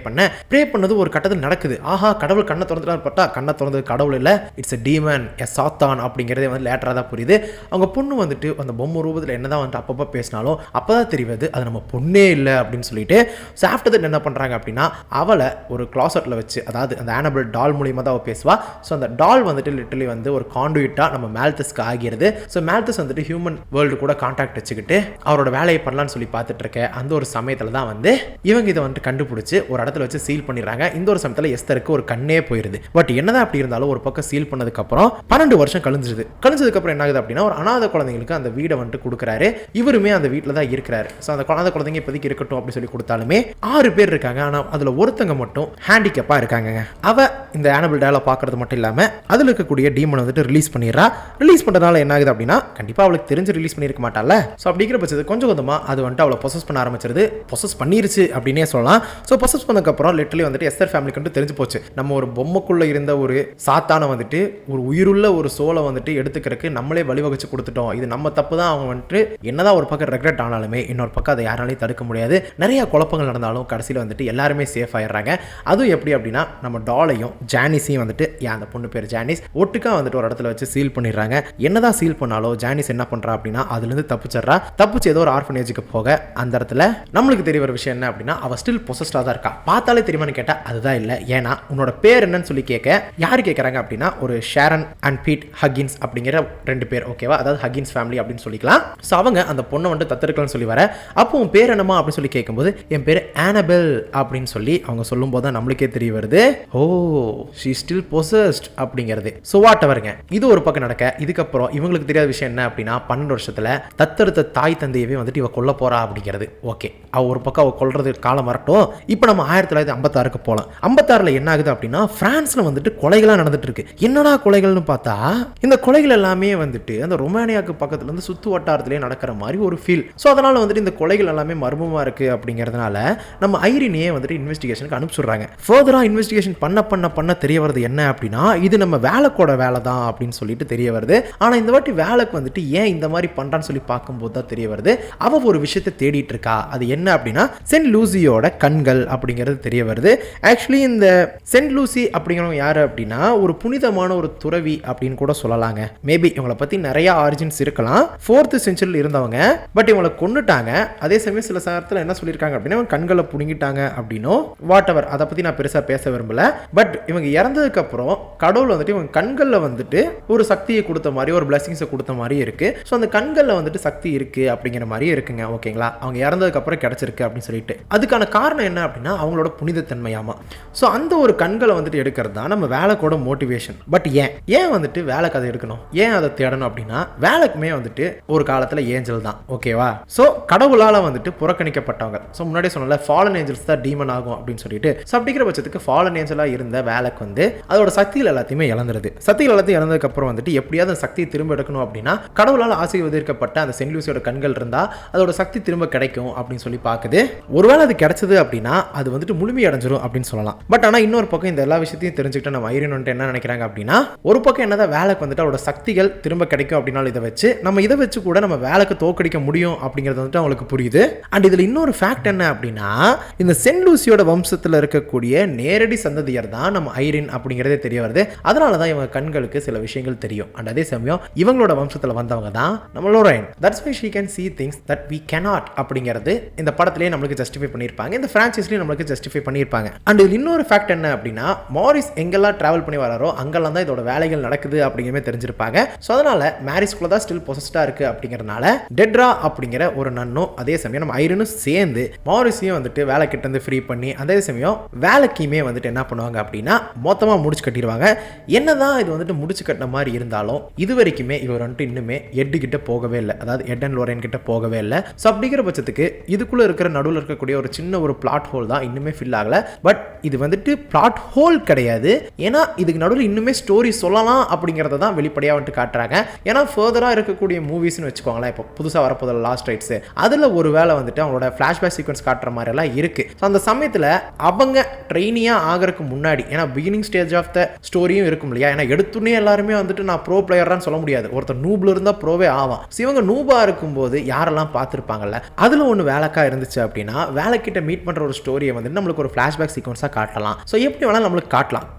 பண்ணது ஒரு கட்டத்தில் நடக்குது. ஆஹா கடவுள் கண்ணை திறந்துட்டான்னு பார்த்தா கண்ணை திறந்தது கடவுள் இல்லை, இட்ஸ் எ டீமன், எ சாத்தான் அப்படிங்கிறதே வந்து லேட்டராக தான் புரியுது. அவங்க பொண்ணு வந்துட்டு அந்த பொம்மை ரூபத்தில் என்னதான் வந்துட்டு அப்பப்போ பேசினாலும் அப்போதான் தெரியுது அது நம்ம பொண்ணே இல்லை அப்படின்னு சொல்லிட்டு. ஸோ ஆஃப்டர் தட் என்ன பண்ணுறாங்க அப்படின்னா அவளை ஒரு கிளாசெட்டில் வச்சு அதாவது அந்த ஆனபெல் டால் மூலியமாக தான் அவள் பேசுவா. ஸோ அந்த டால் வந்துட்டு லிட்டரலி வந்து ஒரு காண்டுவிட்டா நம்ம மேல்தஸ்க்கு ஆகிறது. ஸோ மேல்தஸ் வந்துட்டு ஹியூமன் வேர்ல்டு கூட கான்டாக்ட் வச்சுக்கிட்டு அவரோட வேலையை பண்ணலான்னு சொல்லி பார்த்துட்டு இருக்க அந்த ஒரு சமயத்தில் தான் வந்து இவங்க இதை வந்துட்டு கண்டுபிடிச்சு ஒரு இடத்துல வச்சு சீல் பண்ணிடுறாங்க. இந்த ஒரு சமயத்தில் எஸ்தருக்கு ஒரு கண்ணே போயிருது. பட் என்னதான் அப்படி இருந்தாலும் ஒரு பக்கம் சீல் பண்ணதுக்கு அப்புறம் 12 வருஷம் கழிஞ்சதுக்கு அப்புறம் என்ன ஆகுது அப்படின்னா ஒரு அனாதை குழந்தைங்களுக்கு அந்த வீடை வந்துட்டு கொடுக்குறாரு. இவருமே அந்த வீட்டில் தான் இருக்கிறாரு. ஸோ அந்த அனாதை குழந்தைங்க இப்போதைக்கு இருக்கட்டும் அப்படின்னு சொல்லி கொடுத்தாலுமே 6 பேர் இருக்காங்க. ஆனால் அதில் ஒருத்தங்க மட்டும் ஹேண்டிகேப்பா இருக்காங்க. அவ இந்த ஆனபெல் டாலை பார்க்கறது மட்டும் இல்லாமல் அதில் இருக்கக்கூடிய டீமனை வந்துட்டு ரிலீஸ் பண்ணிடுறா. ரிலீஸ் பண்ணுறதுனால என்ன ஆகுது அப்படின்னா கண்டிப்பாக அவளுக்கு தெரிஞ்சு ரிலீஸ் பண்ணியிருக்க மாட்டால. ஸோ அப்படிங்கிற பட்சத்து கொஞ்சம் கொஞ்சமாக அது வந்துட்டு அவளை பொசஸ் பண்ண ஆரம்பிச்சிருது. பொசஸ் பண்ணிருச்சு பண்ணிடுச்சு அப்படின்னே சொல்லலாம். ஸோ பொசஸ் பண்ணதுக்கப்புறம் லிட்டரலி வந்துட்டு எஸ்தர் ஃபேமிலிக்கு வந்து தெரிஞ்சு போச்சு, நம்ம ஒரு பொம்மைக்குள்ளே இருந்த ஒரு சாத்தானை வந்துட்டு ஒரு உயிருள்ள ஒரு சோலை வந்துட்டு எடுத்துக்கிறதுக்கு நம்மளே வழிவகுச்சு கொடுத்துட்டோம், இது நம்ம தப்பு தான். அவங்க வந்துட்டு என்னதான் ஒரு பக்கம் ரெக்ரெட் ஆனாலுமே இன்னொரு பக்கம் அதை யாராலையும் தடுக்க முடியாது. நிறைய குழப்பங்கள் நடந்தாலும் கடைசியில் வந்துட்டு எல்லாருமே சேஃப் ஆயிடுறாங்க. அதுவும் எப்படி அப்படின்னா நம்ம டாலையும் ஜானிஸையும் வந்துட்டு அந்த பொண்ணு பேர் ஜானிஸ் ஒட்டுக்கா வந்துட்டு ஒரு இடத்துல வச்சு சீல் பண்ணிடுறாங்க. என்னதான் சீல் பண்ணாலும் ஜானிஸ் என்ன பண்றா அப்படின்னா அதுலேருந்து தப்பிச்சிடறா. தப்பிச்சு ஏதோ ஒரு ஆர்ஃபனேஜுக்கு போக அந்த இடத்துல நம்மளுக்கு தெரிய ஒரு விஷயம் என்ன அப்படின்னா அவ ஸ்டில் பொசஸ்டாக தான் இருக்கா. பார்த்தாலே தெரியுமான்னு கேட்டா அதுதான் இல்லை. ஏன்னா உன்னோட பேர் என்னன்னு சொல்லி கேட்க யார் கேட்குறாங்க அப்படின்னா ஒரு ஷேரன் அண்ட் பீட் ஹக்கின்ஸ் அப்படிங்கிற 2 பேர், ஓகேவா, அதாவது ஹக்கின்ஸ் ஃபேமிலி அப்படின்னு சொல்லிக்கலாம். ஸோ அவங்க அந்த பொண்ணை வந்துட்டு தத்தெடுக்கலாம்னு சொல்லி வர, அப்போ உன் பேர் என்னமா அப்படின்னு சொல்லி கேட்கும்போது என் பேர் ஆனபெல் அப்படின்னு சொல்லி அவங்க சொல்லும் போது தான் நம்மளுக்கே தெரிய வருது, ஓ ஷீ ஸ்டில் பொசஸ்ட் அப்படிங்கிறது. ஸோ வாட் எவருங்க, இது ஒரு பக்கம் நடக்க இதுக்கப்புறம் இவங்களுக்கு தெரியாத விஷயம் என்ன அப்படின்னா 12 வருஷத்துல தத்தெடுத்த தாய் தந்தையவே வந்துட்டு இவ கொல்ல போறா அப்படிங்கிறது. ஓகே, அவ ஒரு பக்கம் அவ கொல்றது காலம் வரட்டும். இப்போ நம்ம 1956க்கு போகலாம். 56ல் என்ன ஆகுது அப்படின்னா பிரான்ஸ்ல வந்துட்டு கொலைகளா நடந்துட்டு இருக்கு. என்னடா கொலைகள்னு பார்த்தா இந்த கொலைகள் எல்லாமே வந்துட்டு அந்த ரொமானியாவுக்கு பக்கத்துல இருந்து சுத்து வட்டாரத்திலே நடக்கிற மாதிரி ஒரு ஃபீல். ஸோ அதனால வந்துட்டு இந்த கொலைகள் எல்லாமே மர்மமா இருக்கு அப்படிங்கிறதுனால நம்ம ஐரினையே வந்துட்டு இன்வெஸ்டிகேஷனுக்கு அனுப்பிச்சுடுறாங்க. ஃபர்தரா இன்வெஸ்டிகேஷன் பண்ண தெரிய வருது என்ன அப்படின்னா இது நம்ம வேலைக்கோட வேலை தான் அப்படின்னு சொல்லிட்டு தெரிய வருது. ஆனா இந்த வாட்டி வேலைக்கு வந்துட்டு ஏன் இந்த மாதிரி பண்றான்னு சொல்லி பார்க்கும்போது தான் தெரிய வருது அவ ஒரு விஷயத்தை தேடிட்டு இருக்கா. அது என்ன அப்படின்னா சென்ட் லூசியோட கண்கள் அப்படிங்கிறது தெரிய வருது. ஆக்சுவலி இந்த சென்ட் லூசி அப்படிங்கிறவங்க யாரு அப்படின்னா ஒரு புனிதமான ஒரு துறவி அப்படின்னு கூட சொல்லலாங்க. மேபி இவங்களை பத்தி நிறைய ஆரிஜின்ஸ் இருக்கலாம். 4th செஞ்சுரியில் இருந்தவங்க, பட் இவங்களை கொன்னுட்டாங்க. அதே சமயம் சில நேரத்தில் என்ன சொல்லியிருக்காங்க அப்படின்னா கண்களை புடுங்கிட்டாங்க அப்படின்னும் வாட் எவர், அதை பத்தி நான் பெருசா பேச விரும்பல. பட் இவங்க இறந்ததுக்கு அப்புறம் கடவுள் வந்துட்டு இவங்க கண்களில் வந்துட்டு ஒரு சக்தியை கொடுத்த மாதிரி ஒரு பிளஸிங்ஸை கொடுத்த மாதிரி இருக்கு. ஸோ அந்த கண்களில் வந்துட்டு சக்தி இருக்கு அப்படிங்கிற மாதிரி இருக்குங்க. ஓகேங்களா, அவங்க இறந்ததுக்கு அப்புறம் கிடைச்சிருக்கு அப்படின்னு சொல்லிட்டு அதுக்கான காரணம் என்ன அப்படின்னா அவங்களோட புனிதத்தன்மையாமா. ஸோ அந்த ஒரு கண்களை வந்துட்டு எடுக்கிறது தான் நம்ம வேலைக்கோட மோட்டிவேஷன். பட் ஏன் வந்துட்டு வேலைக்கு அதை எடுக்கணும், ஏன் அதை தேடணும் அப்படின்னா வேலைக்குமே வந்துட்டு ஒரு காலத்தில் ஏஞ்சல் தான். ஓகேவா, ஸோ கடவுளால் வந்துட்டு புறக்கணிக்கப்பட்டவங்க. ஸோ முன்னாடியே சொன்னல ஃபாலன் ஏஞ்சல்ஸ் தான் டீமன் ஆகும் அப்படின்னு சொல்லிட்டு. ஸோ அப்படிங்கிற பட்சத்துக்கு ஃபாலன் ஏஞ்சலாக இருந்த வேலைக்கு வந்து அதோட சக்திகள் எல்லாத்தையுமே இழந்துருது. சக்திகள் எல்லாத்தையும் இழந்ததுக்கு அப்புறம் வந்துட்டு எப்படியாவது சக்தியை திரும்ப எடுக்கணும் அப்படின்னா கடவுளால் ஆசீர்வதிக்கப்பட்ட அந்த சென்ட் லூசியோட கண்கள் இருந்தால் அதோட சக்தி திரும்ப கிடைக்கும் அப்படின்னு சொல்லி பார்க்குது. ஒருவேளை அது கிடைச்சது அப்படின்னா அது வந்துட்டு முழுமை அடைஞ்சிரும் அப்படின்னு சொல்லலாம். பட் ஆனால் இன்னொரு பக்கம் இந்த எல்லா விஷயத்தையும் தெரிஞ்சுக்கிட்டு நம்ம ஐரின் வந்துட்டு என்ன நினைக்கிறாங்க அப்படின்னா ஒரு பக்கம் என்னதான் வேலைக்கு வந்துட்டு அவரோட சக்திகள் திரும்ப கிடைக்கும் அப்படின்னாலும் இதை வச்சு கூட நம்ம வேலைக்கு தோக்கடிக்க முடியும் அப்படிங்கிறது வந்துட்டு அவங்களுக்கு புரியுது. அண்ட் இதில் இன்னொரு ஃபேக்ட் என்ன அப்படின்னா இந்த சென்ட் லூசியோட வம்சத்தில் இருக்கக்கூடிய நேரடி சந்ததியர் தான் நம்ம ஐரின் அப்படிங்கிறதே தெரிய வருது. அதனால தான் இவங்க கண்களுக்கு சில விஷயங்கள் தெரியும். அண்ட் அதே சமயம் இவங்களோட வம்சத்தில் வந்தவங்க தான் நம்ம Lorraine. That's why she can see things that we cannot அப்படிங்கிறது இந்த படத்திலேயே நம்மளுக்கு ஜஸ்டிஃபை பண்ணியிருப்பாங்க, இந்த ஃப்ரான்ச்சைஸ்லேயும் நம்மளுக்கு ஜஸ்டிஃபை பண்ணியிருப்பாங்க. அண்ட் இதில் இன்னொரு ஃபேக்ட் என்ன அப்படின்னா மாரிஸ் எங்கெல்லாம் டிராவல் பண்ணி வராரோ அங்கெல்லாம் தான் இதோட வேலைகள் நடக்குது அப்படிங்கிறமே தெரிஞ்சிருப்பாங்க. ஸோ அதனால மேரிஸ்குள்ள தான் ஸ்டில் பொசஸ்டா இருக்கு அப்படிங்கிறதுனால டெட்ரா அப்படிங்கிற ஒரு நன்னும் அதே சமயம் நம்ம ஐரனும் சேர்ந்து மாரிஸையும் வந்துட்டு வேலை கிட்ட இருந்து ஃப்ரீ பண்ணி அதே சமயம் வேலைக்குமே வந்துட்டு என்ன பண்ணுவாங்க அப்படின்னா மொத்தமாக முடிச்சு கட்டிடுவாங்க. என்னதான் இது வந்துட்டு முடிச்சு கட்டின மாதிரி இருந்தாலும் இது வரைக்குமே இவர் வந்துட்டு இன்னுமே எட்டு கிட்ட போகவே இல்லை, அதாவது எட் அண்ட் லோரைன் கிட்ட போகவே இல்லை. ஸோ அப்படிங்கிற பட்சத்துக்கு இதுக்குள்ள இருக்கிற நடுவில் இருக்கக்கூடிய ஒரு சின்ன ஒரு பிளாட் ஹோல் தான் இன்னுமே ஃபில் ஆகல. பட் இது வந்துட்டு பிளாட் ஹோல் கிடையாது, ஏன்னா இதுக்கு நடுவில் இன்னுமே ஸ்டோரி சொல்லலாம் அப்படிங்கிறத தான் வெளிப்படையாக வந்துட்டு காட்டுறாங்க. ஏன்னா ஃபர்தராக இருக்கக்கூடிய மூவிஸ்னு வச்சுக்கோங்களேன், இப்போ புதுசாக வரப்போதில் லாஸ்ட் ரைட்ஸ் அதில் ஒரு வேலை வந்துட்டு அவங்களோட ஃப்ளாஷ்பேக் சீக்வன்ஸ் காட்டுற மாதிரிலாம் இருக்கு. ஸோ அந்த சமயத்தில் அவங்க ட்ரெயினியாக ஆகிறதுக்கு முன்னாடி, ஏன்னா பிகினிங் ஸ்டேஜ் ஆஃப் த ஸ்டோரியும் இருக்கும் இல்லையா, ஏன்னா எடுத்துனே எல்லாருமே வந்துட்டு நான் ப்ரோ பிளேயர்னு சொல்ல முடியாது, ஒருத்தர் நூபில் இருந்தால் ப்ரோவே ஆவான். ஸோ இவங்க நூபாக இருக்கும்போது யாரெல்லாம் பார்த்துருப்பாங்கல்ல அதில் ஒன்று வேலைக்காக இருந்துச்சு அப்படின்னா வேலைக்கிட்ட மீட் பண்ணுற ஒரு ஸ்டோரியை வந்துட்டு நம்மளுக்கு ஒரு ஃப்ளாஷ்பேக் சீக்வன்ஸாக காட்டலாம். ஸோ எப்படி வேணாலும் நம்மளுக்கு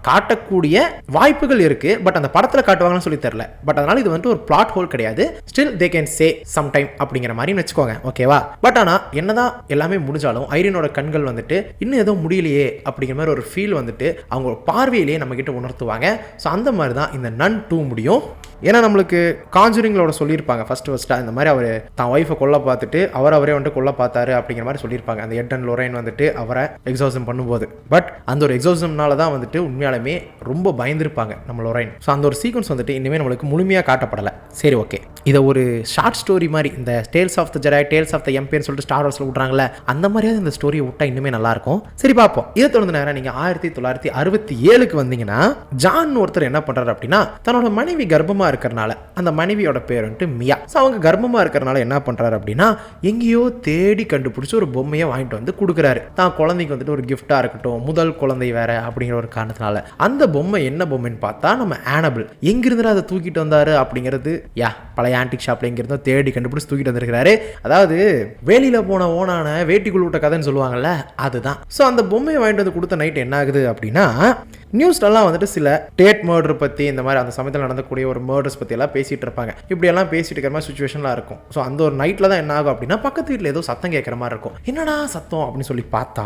காட்டக்கூடிய வாய்ப்புகள் இருக்கு. பட் அந்த படத்தில் காட்டுவாங்கன்னு சொல்லி தெரியல. பட் அதனால இது வந்துட்டு ஒரு பிளாட் ஹோல் கிடையாது. Still they can say some time அப்படிங்கிற மாதிரி வச்சுக்கோங்க, ஓகேவா. பட் ஆனால் என்னதான் எல்லாமே முடிஞ்சாலும் ஐரினோட கண்கள் வந்துட்டு இன்னும் ஏதோ முடியலையே அப்படிங்கிற மாதிரி ஒரு ஃபீல் வந்துட்டு அவங்க பார்வையிலேயே நம்ம கிட்ட உணர்த்துவாங்க. ஸோ அந்த மாதிரி தான் இந்த நன் 2 முடியும். ஏன்னா நம்மளுக்கு காஞ்சூரிங்களோட சொல்லியிருப்பாங்க ஃபர்ஸ்ட்டாக இந்த மாதிரி அவர் தான் ஒய்ஃபை கொல்ல பார்த்துட்டு அவரே வந்துட்டு கொல்ல பார்த்தாரு அப்படிங்கிற மாதிரி சொல்லியிருப்பாங்க அந்த எட் அண்ட் லோரைன் வந்துட்டு அவரை எக்ஸாசம் பண்ணும்போது. பட் அந்த ஒரு எக்ஸாசம்னால தான் வந்துட்டு உண்மையாலுமே ரொம்ப பயந்துருப்பாங்க நம்ம லோரைன். ஸோ அந்த ஒரு சீக்வன்ஸ் வந்துட்டு இனிமேல் நம்மளுக்கு முழுமையாக காட்டப்படலை. சரி, ஓகே, இதை ஒரு ஷார்ட் ஸ்டோரி மாதிரி இந்த tales of the Jedi, tales of the எம்பையர்னு சொல்லிட்டு ஸ்டார் வார்ஸ்ல விட்றாங்களே அந்த மாதிரியாவது இந்த ஸ்டோரியை விட்டா இன்னுமே நல்லாயிருக்கும். சரி பார்ப்போம். இதை தொடர்ந்து நேரம் நீங்கள் 1967க்கு வந்தீங்கன்னா ஜான் ஒருத்தர் என்ன பண்ணுறாரு அப்படின்னா தன்னோட மனைவி கர்ப்பமாக இருக்கிறனால அந்த மனைவியோட பேர் வந்துட்டு மியா. ஸோ அவங்க கர்ப்பமாக இருக்கிறனால என்ன பண்ணுறாரு அப்படின்னா எங்கேயோ தேடி கண்டுபிடிச்சி ஒரு பொம்மையை பொம்மையை வாங்கிட்டு வந்து கொடுக்குறாரு. தான் குழந்தைக்கு வந்துட்டு ஒரு கிஃப்டா இருக்கட்டும், முதல் குழந்தை வேற அப்படிங்கிற ஒரு காரணத்தினால. அந்த பொம்மை என்ன பொம்மைன்னு பார்த்தா நம்ம ஆனபிள். எங்கிருந்து அதை தூக்கிட்டு வந்தாரு அப்படிங்கிறது பழைய ஆன்டிக் ஷாப்ல எங்கிருந்தோ தேடி கண்டுபிடிச்சு தூக்கிட்டு வந்திருக்கிறாரு. அதாவது வேலியில போன ஓனான வேட்டிக்குள் விட்ட கதைன்னு சொல்லுவாங்கல்ல, அதுதான். ஸோ அந்த பொம்மையை வாங்கிட்டு வந்து கொடுத்த நைட் என்ன ஆகுது அப்படின்னா, நியூஸ்லலாம் வந்துட்டு சில டேட் மர்டர் பற்றி, இந்த மாதிரி அந்த சமயத்தில் நடந்தக்கூடிய ஒரு மர்டர்ஸ் பற்றி எல்லாம் பேசிகிட்டு இருப்பாங்க. இப்படியெல்லாம் பேசிட்டு இருக்கிற மாதிரி சுச்சுவேஷன்லாம் இருக்கும். ஸோ அந்த ஒரு நைட்டில் தான் என்ன ஆகும் அப்படின்னா, பக்கத்து வீட்டில் ஏதோ சத்தம் கேட்குற மாதிரி இருக்கும். என்னடா சத்தம் அப்படின்னு சொல்லி பார்த்தா,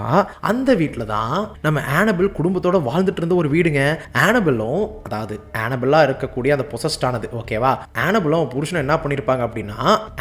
அந்த வீட்டில் தான் நம்ம ஆனபிள் குடும்பத்தோட வாழ்ந்துட்டு இருந்த ஒரு வீடுங்க. ஆனபிளும், அதாவது ஆனபிளாக இருக்கக்கூடிய அந்த பொசஸ்டானது, ஓகேவா, ஆனபிளும் புருஷனை என்ன பண்ணியிருப்பாங்க அப்படின்னா,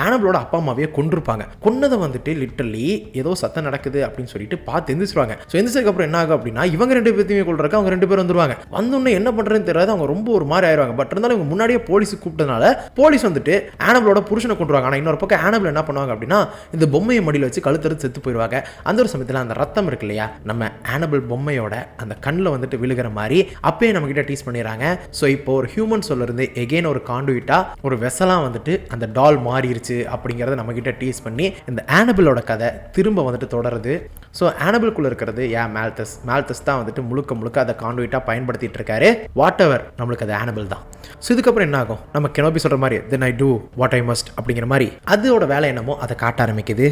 ஆனபிளோட அப்பா அம்மாவையே கொண்டிருப்பாங்க. கொன்னதை வந்துட்டு லிட்டரலி ஏதோ சத்தம் நடக்குது அப்படின்னு சொல்லிட்டு பார்த்து எந்திரிச்சிருவாங்க. ஸோ எந்திரிச்சதுக்கு அப்புறம் என்ன ஆகும் அப்படின்னா, இவங்க 2 பேர்த்தையுமே கொள்றதுக்கு அவங்க 2 பேர் வந்துருவாங்க. வந்தோடனே என்ன பண்றதுன்னு தெரியாது, அவங்க ரொம்ப ஒரு மாதிரி ஆயிடுவாங்க. பட் இருந்தாலும் இவங்க முன்னாடியே போலீஸ் கூப்பிட்டதுனால போலீஸ் வந்துட்டு ஆனபிளோட புருஷனை கொண்டுருவாங்க. ஆனால் இன்னொரு பக்கம் ஆனபிள் என்ன பண்ணுவாங்க அப்படின்னா, இந்த பொம்மையை மடியில் வச்சு கழுத்தறுத்து செத்து போயிடுவாங்க. அந்த ஒரு சமயத்தில் அந்த ரத்தம் இருக்கு இல்லையா, நம்ம ஆனபிள் பொம்மையோட அந்த கண்ணில் வந்துட்டு விழுகிற மாதிரி அப்பயே நம்ம கிட்ட டீஸ் பண்ணிடுறாங்க. ஸோ இப்போ ஒரு ஹியூமன் சொல்ல இருந்து எகெயின் ஒரு காண்டுவிட்டா ஒரு வெசலா வந்துட்டு அந்த டால் மாறிடுச்சு அப்படிங்கிறத நம்ம கிட்ட டீஸ் பண்ணி இந்த ஆனபிளோட கதை திரும்ப வந்துட்டு தொடருது. ஸோ ஆனபிள்குள்ள இருக்கிறது மேல்தஸ் தான் வந்துட்டு முழுக்க அதை காண்டுவிட்டா பயன்படுத்திட்டு இருக்காரு. வாட் எவர், நம்மளுக்கு அது ஆனபிள் தான். ஸோ இதுக்கப்புறம் என்ன ஆகும், நம்ம கெனோபி சொல்ற மாதிரி தென் ஐ டூ வாட் ஐ மஸ்ட் அப்படிங்கிற மாதிரி அதோட வேலை என்னமோ அதை காட்ட ஆரம்பிக்குது.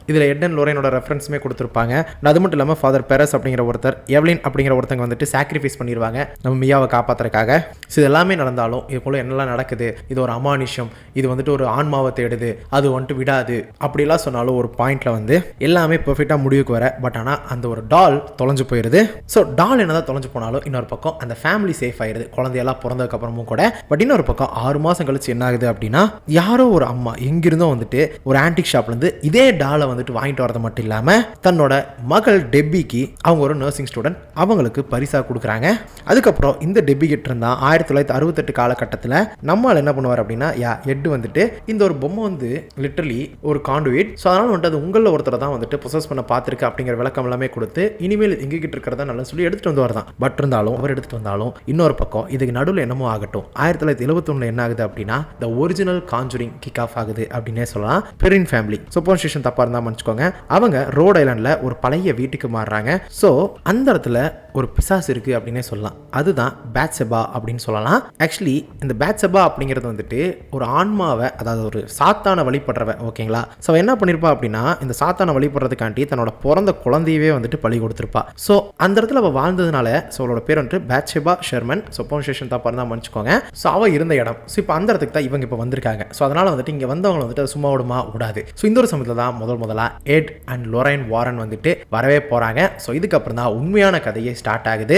இதில் எட் அண்ட் லோரைனோட ரெஃபரன்ஸுமே கொடுத்துருப்பாங்க. அது மட்டும் இல்லாமல் ஃபாதர் பெரஸ் அப்படிங்கிற ஒருத்தர், எவ்லின் அப்படிங்கிற ஒருத்தங்க வந்துட்டு சாக்ரிஃபைஸ் பண்ணிடுவாங்க நம்ம மியாவை காப்பாற்றுறதுக்காக. ஸோ இது எல்லாமே நடந்தாலும் இதுக்குள்ள என்னெல்லாம் நடக்குது, இது ஒரு அமானுஷம், இது வந்துட்டு ஒரு ஆன்மாவை தேடுது, அது வந்துட்டு விடாது அப்படிலாம் சொன்னாலும் ஒரு பாயிண்ட்ல வந்து எல்லாமே பெர்ஃபெக்டாக முடிவுக்கு வர. பட் ஆனால் அந்த ஒரு டால் தொலைஞ்சு போயிடுது. ஸோ டால் என்னதான் தொலைஞ்சு போனாலும் இன்னொரு பக்கம் அந்த ஃபேமிலி சேஃப் ஆயிடுது, குழந்தையெல்லாம் பிறந்ததுக்கு அப்புறமும் கூட. பட் இன்னொரு பக்கம் 6 மாதம் கழிச்சு என்ன ஆகுது அப்படின்னா, யாரோ ஒரு அம்மா எங்கிருந்தோ வந்துட்டு ஒரு ஆன்டிக் ஷாப்லேருந்து இதே டாலை வந்துட்டு வாங்கிட்டு வரது மட்டும் இல்லாம தன்னோட மகள் டெப்பிக்கு, அவங்க ஒரு நர்சிங் ஸ்டூடெண்ட், அவங்களுக்கு பரிசா கொடுக்குறாங்க. அதுக்கப்புறம் இந்த டெப்பி கிட்ட இருந்தா 1968 காலகட்டத்தில் நம்மால் என்ன பண்ணுவார் அப்படின்னா, எட் வந்துட்டு இந்த ஒரு பொம்மை வந்து லிட்டரலி ஒரு காண்டுவிட். ஸோ அதனால வந்துட்டு அது உங்களில் ஒருத்தரை தான் வந்துட்டு பொசஸ் பண்ண பார்த்துருக்கு அப்படிங்கிற விளக்கம் எல்லாமே கொடுத்து இனிமேல் எங்ககிட்ட இருக்கிறதா நல்லா சொல்லி எடுத்துட்டு வந்து வரதான். பட் இருந்தாலும் அவர் எடுத்துட்டு வந்தாலும் இன்னொரு பக்கம் இதுக்கு நடுவில் என்னமோ ஆகட்டும், 1971 என்ன ஆகுது அப்படின்னா, the original conjuring kick of ஆகுது அப்படின்னே சொல்லலாம். பெரின் ஃபேமிலி, ஸோ ப்ரொனன்சியேஷன் தப்பா இருந்தா மன்னிச்சுக்கோங்க, அவங்க ரோட் ஐலாண்டில் ஒரு பழைய வீட்டுக்கு மாறுறாங்க. ஸோ அந்த இடத்துல ஒரு பிசாசு இருக்கு அப்படின்னே சொல்லலாம். அதுதான் பேட்செபா அப்படின்னு சொல்லலாம். ஆக்சுவலி இந்த பேட்செபா அப்படிங்கிறது வந்துட்டு ஒரு ஆன்மாவை, அதாவது ஒரு சாத்தான வழிபடுறவ, ஓகேங்களா. ஸோ என்ன பண்ணிருப்பா அப்படின்னா, இந்த சாத்தான வழிபடுறதுக்காண்டி தன்னோட பிறந்த குழந்தையவே வந்துட்டு பலி கொடுத்துருப்பா. ஸோ அந்த இடத்துல அவள் வாழ்ந்ததுனால, ஸோ அவளோட பேர் வந்துட்டு பேட்செபா ஷெர்மன். ஸோ ப்ரொனன்சியேஷன் தப்பா இருந்தா மன்னிச்சுக்கோங்க. ஸோ அவள் இருந்த இடம். ஸோ இப்போ அந்த இடத்துக்கு தான் இவங்க இப்போ வந்திருக்காங்க. ஸோ அதனால வந்துட்டு இங்கே வந்தவங்களை வந்துட்டு சும்மா விடுமா விடாது. ஸோ இந்த ஒரு சமயத்தில் தான் முதலா எட் அண்ட் லொரைன் வாரன் வந்துட்டு வரவே போறாங்க. ஸோ இதுக்கப்புறம் தான் உண்மையான கதையே ஸ்டார்ட் ஆகுது.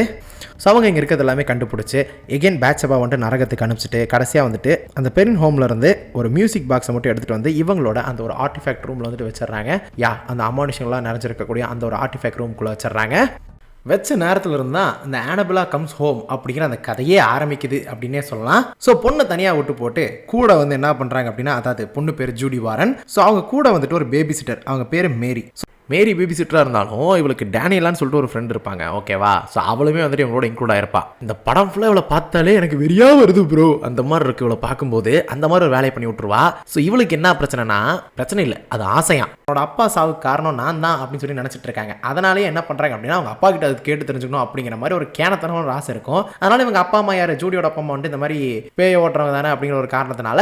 ஸோ அவங்க இங்கே இருக்கிறது எல்லாமே கண்டுபிடிச்சி எகெயின் பேட்செபா வந்துட்டு நரகத்துக்கு அனுப்பிச்சிட்டு கடைசியாக வந்துட்டு அந்த பெரின் ஹோம்ல இருந்து ஒரு மியூசிக் பாக்ஸை மட்டும் எடுத்துட்டு வந்து இவங்களோட அந்த ஒரு ஆர்டிஃபேக்ட் ரூம்ல வந்துட்டு வச்சிடறாங்க. அந்த அமானுஷங்களாக நிறைஞ்சிருக்கக்கூடிய அந்த ஒரு ஆர்டிஃபேக்ட் ரூம்குள்ளே வச்சிடறாங்க. வச்ச நேரத்தில் இருந்தால் இந்த ஆனபிளா கம்ஸ் ஹோம் அப்படிங்கிற அந்த கதையே ஆரம்பிக்குது அப்படின்னே சொல்லலாம். ஸோ பொண்ணை தனியாக விட்டு போட்டு கூட வந்து என்ன பண்ணுறாங்க அப்படின்னா, அதாவது பொண்ணு பேர் ஜூடி வாரன். ஸோ அவங்க கூட வந்துட்டு ஒரு பேபி சிட்டர், அவங்க பேர் மேரி. மேரி பேபி சிட்டராக இருந்தாலும் இவளுக்கு டேனியலான்னு சொல்லிட்டு ஒரு ஃப்ரெண்ட் இருப்பாங்க, ஓகேவா. ஸோ அவளுமே வந்துட்டு இவங்களோட இன்க்ளூட் ஆயிருப்பா. இந்த படம் ஃபுல்லாக இவளை பார்த்தாலே எனக்கு வெறியா வருது ப்ரோ, அந்த மாதிரி இருக்கு இவளை பார்க்கும்போது. அந்த மாதிரி ஒரு வேலையை பண்ணி விட்டுருவா. ஸோ இவளுக்கு என்ன பிரச்சனைனா, பிரச்சனை இல்லை, அது ஆசையா. அவனோட அப்பா சாவுக்கு காரணம் நான் தான் அப்படின்னு சொல்லி நினச்சிட்டு இருக்காங்க. அதனாலே என்ன பண்ணுறாங்க அப்படின்னா, அவங்க அப்பா கிட்ட அது கேட்டு தெரிஞ்சுக்கணும் அப்படிங்கிற மாதிரி ஒரு கேனத்தனமான ஒரு ஆசை இருக்கும். அதனால இவங்க அப்பா அம்மா யார், ஜூடியோட அப்பா அம்மா வந்துட்டு இந்த மாதிரி பேய ஓட்டுறவங்க தானே அப்படிங்கிற ஒரு காரணத்தினால,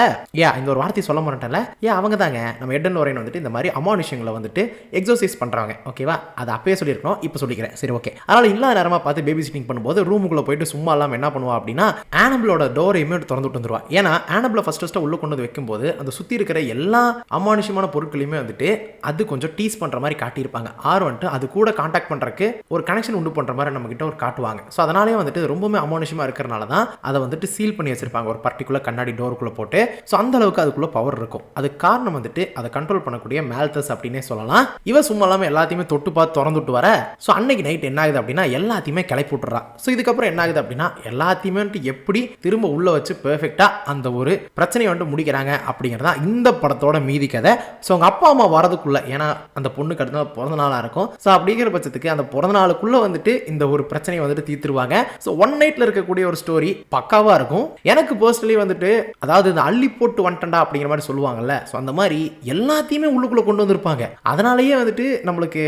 இந்த ஒரு வார்த்தை சொல்ல மாட்டேன்ல, அவங்க தாங்க நம்ம எட் அண்ட் லொரைன் வந்துட்டு இந்த மாதிரி அமானுஷங்களை வந்துட்டு எக்ஸோசைஸ் பண்ணுறாங்க, ஓகேவா. அது அப்பயே சொல்லியிருக்கணும், இப்போ சொல்லிக்கிறேன், சரி ஓகே. அதனால இல்லாத நேரமாக பார்த்து பேபி சிட்டிங் பண்ணும்போது ரூமுக்குள்ள போயிட்டு சும்மா இல்லாமல் என்ன பண்ணுவா அப்படின்னா, ஆனபிளோட டோரையுமே திறந்து விட்டு வந்துருவா. ஏன்னா ஆனபிளை ஃபர்ஸ்ட் உள்ள கொண்டு வந்து வைக்கும்போது அந்த சுற்றி இருக்கிற எல்லா அமானுஷமான பொருட்களையுமே வந்துட்டு அது கொஞ்சம் டீஸ் பண்ணுற மாதிரி காட்டியிருப்பாங்க. வந்துட்டு அது கூட கான்டாக்ட் பண்ணுறதுக்கு ஒரு கனெக்ஷன் உண்டு பண்ணுற மாதிரி நம்ம கிட்ட ஒரு காட்டுவாங்க. ஸோ அதனாலே வந்துட்டு ரொம்பவே அமானுஷமாக இருக்கிறனால தான் அதை வந்துட்டு சீல் பண்ணி வச்சிருப்பாங்க ஒரு பர்டிகுலர் கண்ணாடி டோருக்குள்ளே போட்டு. ஸோ அந்த அளவுக்கு அதுக்குள்ள பவர் இருக்கும். அதுக்கு காரணம் வந்துட்டு அதை கண்ட்ரோல் பண்ணக்கூடிய மேல்தஸ் அப்படின்னே சொல்லலாம். இவ சும்மா இல்லாமல் எல்லாத்தையுமே தொட்டு பார்த்து திறந்துட்டு வர. ஸோ அன்னைக்கு நைட் என்ன ஆகுது அப்படின்னா, எல்லாத்தையுமே கிளப்பி விட்டுறா. ஸோ இதுக்கப்புறம் என்ன ஆகுது அப்படின்னா, எல்லாத்தையுமே எப்படி திரும்ப உள்ள வச்சு பெர்ஃபெக்டா அந்த ஒரு பிரச்சனையை வந்துட்டு முடிக்கிறாங்க அப்படிங்கிறதா இந்த படத்தோட மீதி கதை. ஸோ அவங்க அப்பா அம்மா வரதுக்குள்ள, ஏன்னா அந்த பொண்ணுக்கு அடுத்த நாள் பிறந்த நாளாக இருக்கும். ஸோ அப்படிங்கிற பட்சத்துக்கு அந்த பிறந்த நாளுக்குள்ள வந்துட்டு இந்த ஒரு பிரச்சனையை வந்துட்டு தீர்த்துருவாங்க. ஸோ ஒன் நைட்ல இருக்கக்கூடிய ஒரு ஸ்டோரி பக்காவா இருக்கும். எனக்கு பர்சனலி வந்துட்டு, அதாவது இந்த அள்ளி போட்டு வந்துட்டா அப்படிங்கிற மாதிரி சொல்லுவாங்கல்ல, ஸோ அந்த மாதிரி எல்லாத்தையுமே உள்ளுக்குள்ள கொண்டு வந்திருப்பாங்க. அதனாலேயே வந்துட்டு நம்மளுக்கு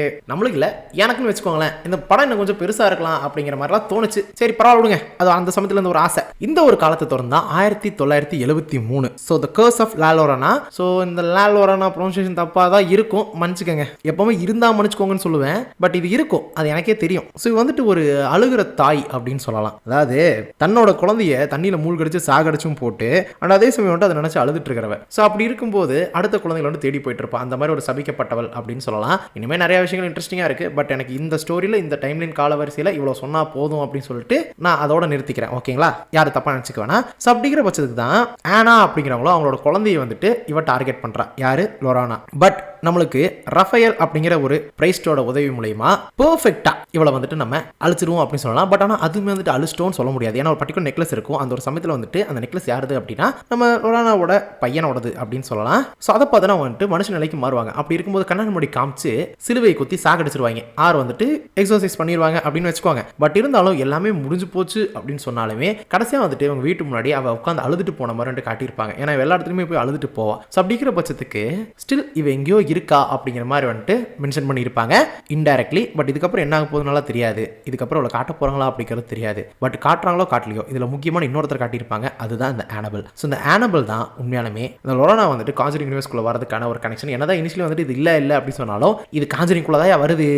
இல்லை எனக்குன்னு வச்சுக்கோங்களேன், இந்த படம் இன்னும் கொஞ்சம் பெருசாக இருக்கலாம் அப்படிங்கிற மாதிரிலாம் தோணுச்சு. சரி பரவாயில்ல விடுங்க, அது அந்த சமயத்தில் இருந்து ஒரு ஆசை. இந்த ஒரு காலத்தை தொடர்ந்து தான் 1973. So the curse of La Llorona. So இந்த லா லோரானா ப்ரொனன்சியேஷன் தப்பாக தான் இருக்கும், மன்னிச்சுக்கோங்க. எப்பவுமே இருந்தால் மன்னிச்சுக்கோங்கன்னு சொல்லுவேன், பட் இது இருக்கும், அது எனக்கே தெரியும். ஸோ இது வந்துட்டு ஒரு அழுகிற தாய் அப்படின்னு சொல்லலாம். அதாவது தன்னோட குழந்தைய தண்ணியில் மூழ்கடிச்சு சாகடிச்சும் போட்டு அண்ட் அதே சமயம் வந்து அதை நினைச்சு அழுதுட்டு இருக்கிறவ. ஸோ அப்படி இருக்கும்போது அடுத்த குழந்தைகளை வந்து தேடி போயிட்டு இருப்பான். அந்த மாதிரி ஒரு சபிக்கப்பட்டவள் அப்படின்னு சொல்லலாம். இனிமேல் நிறைய விஷயங்கள் இன்ட்ரெஸ்டிங்காக இருக்கு. பட் எனக்கு இந்த ஸ்டோரியில் இந்த டைம்லைன் காலவரிசையில் இவ்வளோ சொன்னா போதும் அப்படின்னு சொல்லிட்டு நான் அதோட நிறுத்திக்கிறேன். ஓகேங்களா, யாரும் தப்பா நினைச்சுக்க வேணாம். ஸோ அப்படிங்கிற பட்சத்துக்கு தான் ஆனா அப்படிங்கிறவங்களும் அவங்களோட குழந்தையை வந்துட்டு இவ டார்கெட் பண்றா. யாரு? லொரானா. பட் நம்மளுக்கு ரஃபேல் அப்படிங்கிற ஒரு பிரைஸ்டோட உதவி மூலமா பெர்ஃபெக்ட்டா இவளை வந்துட்டு நம்ம அழிச்சிருவோம் அப்படின்னு சொல்லலாம். பட் ஆனால் அதுவுமே வந்துட்டு அழிச்சிட்டோம்னு சொல்ல முடியாது. ஏன்னா ஒரு பர்டிகுலர் நெக்லஸ் இருக்கும். அந்த ஒரு சமயத்தில் வந்துட்டு அந்த நெக்லஸ் யாருது அப்படின்னா நம்ம லொரானாவோட பையனோடது அப்படின்னு சொல்லலாம். ஸோ அதை பார்த்தா வந்துட்டு மனுஷ நிலைக்கு மாறுவாங்க. அப்படி இருக்கும்போது கண்ணாடி முடி காமிச்சு சிலுவையை குத்தி சாகடிச்சிருவாங்க. ஆர் வந்துட்டு எக்ஸர்சைஸ் பண்ணிடுவாங்க அப்படின்னு வச்சுக்கோங்க. பட் இருந்தாலும் எல்லாமே முடிஞ்சு போச்சு அப்படின்னு சொன்னாலுமே கடைசியாக வந்துட்டு இவங்க வீட்டு முன்னாடி அவள் உட்காந்து அழுதுட்டு போன மாதிரி வந்துட்டு காட்டியிருப்பாங்க. ஏன்னா எல்லா இடத்துலையுமே போய் அழுதுட்டு போவா. ஸோ அப்படிங்கிற பட்சத்துக்கு ஸ்டில் இவ எங்கேயோ இருக்கா அப்படிங்கிற மாதிரி வந்துட்டு மென்ஷன் பண்ணியிருப்பாங்க இன்டைரக்ட்லி. பட் இதுக்கப்புறம் என்ன ஆக போகுதுனால தெரியாது. இதுக்கப்புறம் அவளை காட்ட போறாங்களா அப்படிங்கிறது தெரியாது. பட் காட்டுறாங்களோ காட்டலையோ இதில் முக்கியமான இன்னொருத்தர் காட்டியிருப்பாங்க. அதுதான் இந்த ஆனபிள். ஸோ இந்த ஆனபிள் தான் உண்மையாலுமே இந்த லொரானா வந்துட்டு காஞ்சரிங் யூனிவர்ஸ்குள்ள வரதுக்கான ஒரு கனெக்ஷன். என்னதான் இனிஷியலி வந்துட்டு இது இல்லை அப்படின்னு சொன்னாலும் இது காஞ்சரிங்குள்ள தான் வருது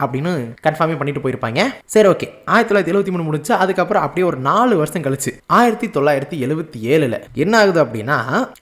அப்படின்னு கன்ஃபார்மே பண்ணிட்டு போயிருப்பாங்க. சரி ஓகே, 1973 முடிஞ்சு அதுக்கப்புறம் அப்படியே ஒரு 4 வருஷம் கழிச்சு 1977 என்ன ஆகுது அப்படின்னா